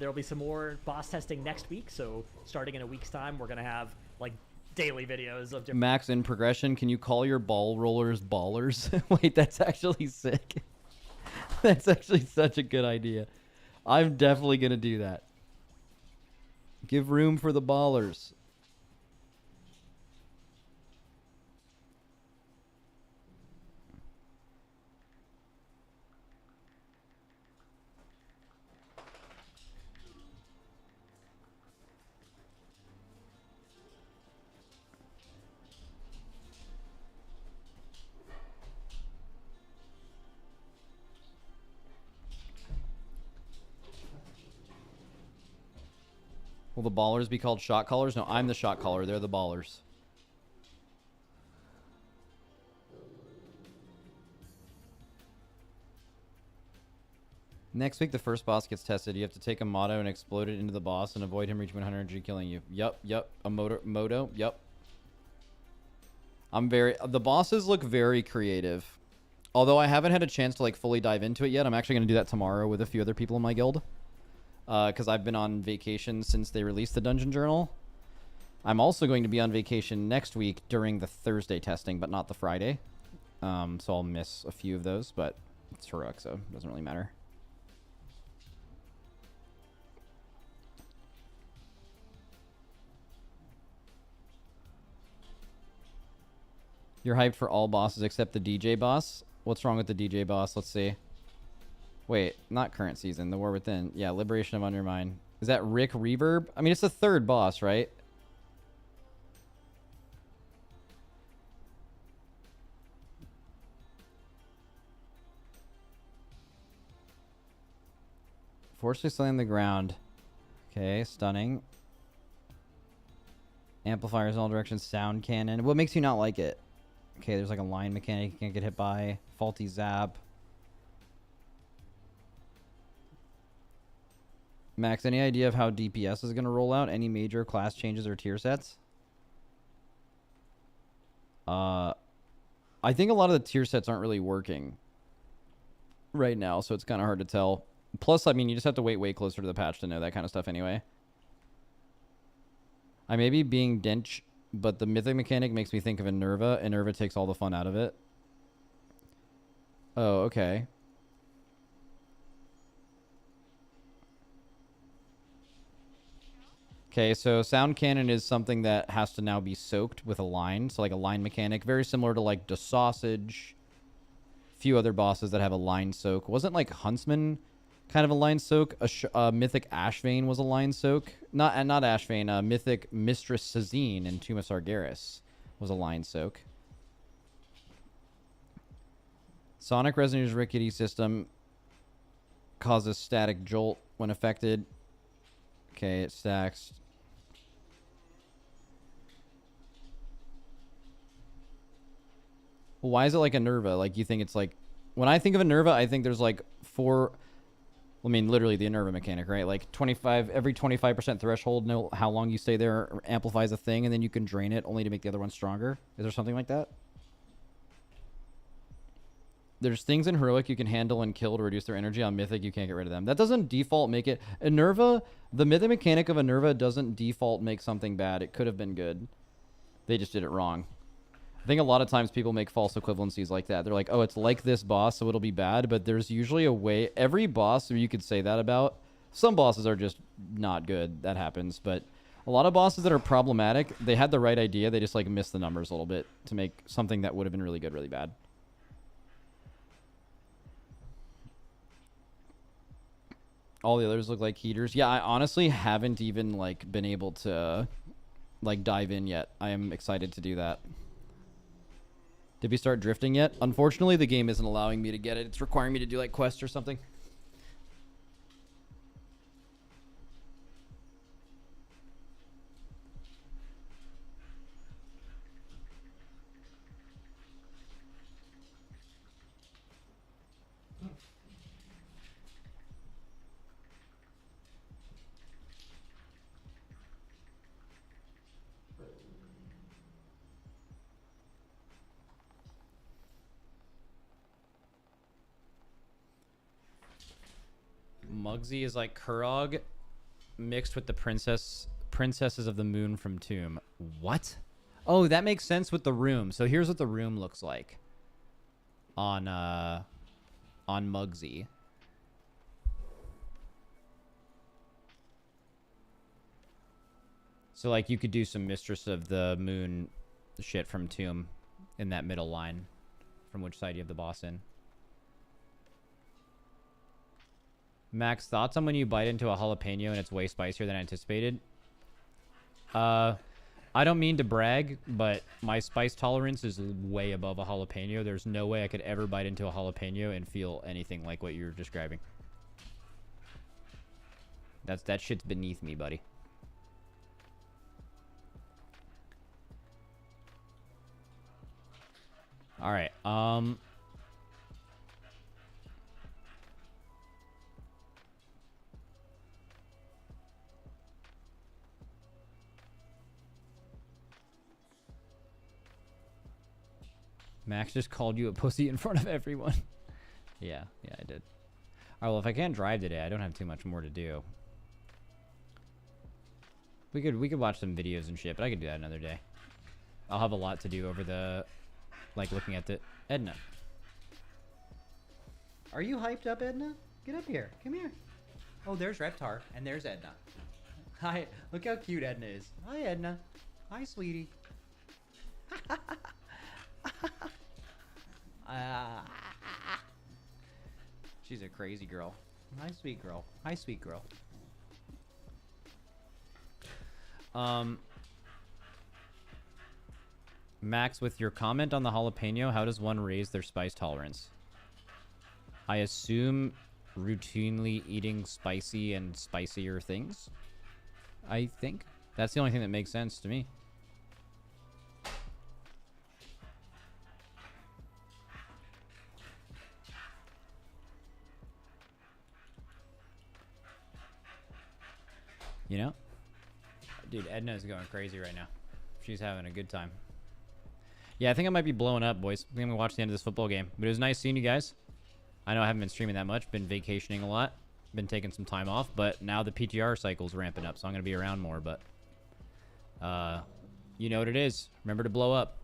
There will be some more boss testing next week, so starting in a week's time, we're going to have like daily videos of different... Max, in progression, can you call your ball rollers ballers? Wait, that's actually sick. That's actually such a good idea. I'm definitely going to do that. Give room for the ballers. Will the ballers be called shot callers? No, I'm the shot caller. They're the ballers. Next week, the first boss gets tested. You have to take a motto and explode it into the boss and avoid him reaching 100 energy, killing you. Yup. A moto. Yup. The bosses look very creative. Although I haven't had a chance to like fully dive into it yet. I'm actually going to do that tomorrow with a few other people in my guild. Because I've been on vacation since they released the Dungeon Journal. I'm also going to be on vacation next week during the Thursday testing, but not the Friday. So I'll miss a few of those, but it's heroic, so it doesn't really matter. You're hyped for all bosses except the DJ boss? What's wrong with the DJ boss? Let's see. Wait, not current season. The War Within. Yeah, Liberation of Undermine. Is that Rick Reverb? I mean, it's the third boss, right? Forcefully slam the ground. Okay, stunning. Amplifiers in all directions. Sound cannon. What makes you not like it? Okay, there's like a line mechanic you can't get hit by. Faulty zap. Max, any idea of how DPS is going to roll out? Any major class changes or tier sets? I think a lot of the tier sets aren't really working right now, so it's kind of hard to tell. Plus, I mean, you just have to wait way closer to the patch to know that kind of stuff anyway. I may be being dench, but the Mythic mechanic makes me think of Enerva. Enerva takes all the fun out of it. Oh, okay. Okay, so sound cannon is something that has to now be soaked with a line. So like a line mechanic, very similar to like the sausage. Few other bosses that have a line soak. Wasn't like Huntsman kind of a line soak? Mythic Ashvane was a line soak. Not Ashvane. Mythic Mistress Sazine in Tomb of Sargeras was a line soak. Sonic Resonator's rickety system causes static jolt when affected. Okay, it stacks. Well, why is it like a Nerva? Like, you think it's like... When I think of a Nerva, I think there's like four... I mean, literally the Nerva mechanic, right? Like 25... Every 25% threshold, know how long you stay there amplifies a thing, and then you can drain it only to make the other one stronger. Is there something like that? There's things in Heroic you can handle and kill to reduce their energy. On Mythic, you can't get rid of them. That doesn't default make it... Enerva... The Mythic mechanic of Enerva doesn't default make something bad. It could have been good. They just did it wrong. I think a lot of times people make false equivalencies like that. They're like, oh, it's like this boss, so it'll be bad. But there's usually a way. Every boss you could say that about. Some bosses are just not good. That happens. But a lot of bosses that are problematic, they had the right idea. They just like missed the numbers a little bit to make something that would have been really good really bad. All the others look like heaters. Yeah, I honestly haven't even like been able to like dive in yet. I am excited to do that. Did we start drifting yet? Unfortunately, the game isn't allowing me to get it. It's requiring me to do like quests or something. Muggsy is like Kurog mixed with the princesses of the moon from Tomb. What? Oh, that makes sense with the room. So here's what the room looks like on Muggsy. So like you could do some Mistress of the Moon shit from Tomb in that middle line. From which side you have the boss in. Max, thoughts on when you bite into a jalapeno and it's way spicier than anticipated? I don't mean to brag, but my spice tolerance is way above a jalapeno. There's no way I could ever bite into a jalapeno and feel anything like what you're describing. That shit's beneath me, buddy. All right. Max just called you a pussy in front of everyone. Yeah, I did. All right, well, if I can't drive today, I don't have too much more to do. We could watch some videos and shit, but I could do that another day. I'll have a lot to do over the, like, looking at the Edna. Are you hyped up, Edna? Get up here. Come here. Oh, there's Reptar, and there's Edna. Hi. Look how cute Edna is. Hi, Edna. Hi, sweetie. She's a crazy girl. Hi, sweet girl. Hi, sweet girl. Max, with your comment on the jalapeno, how does one raise their spice tolerance? I assume routinely eating spicy and spicier things. I think that's the only thing that makes sense to me. You know? Dude, Edna's going crazy right now. She's having a good time. Yeah, I think I might be blowing up, boys. I'm going to watch the end of this football game. But it was nice seeing you guys. I know I haven't been streaming that much. Been vacationing a lot. Been taking some time off. But now the PTR cycle's ramping up, so I'm going to be around more. But, you know what it is. Remember to blow up.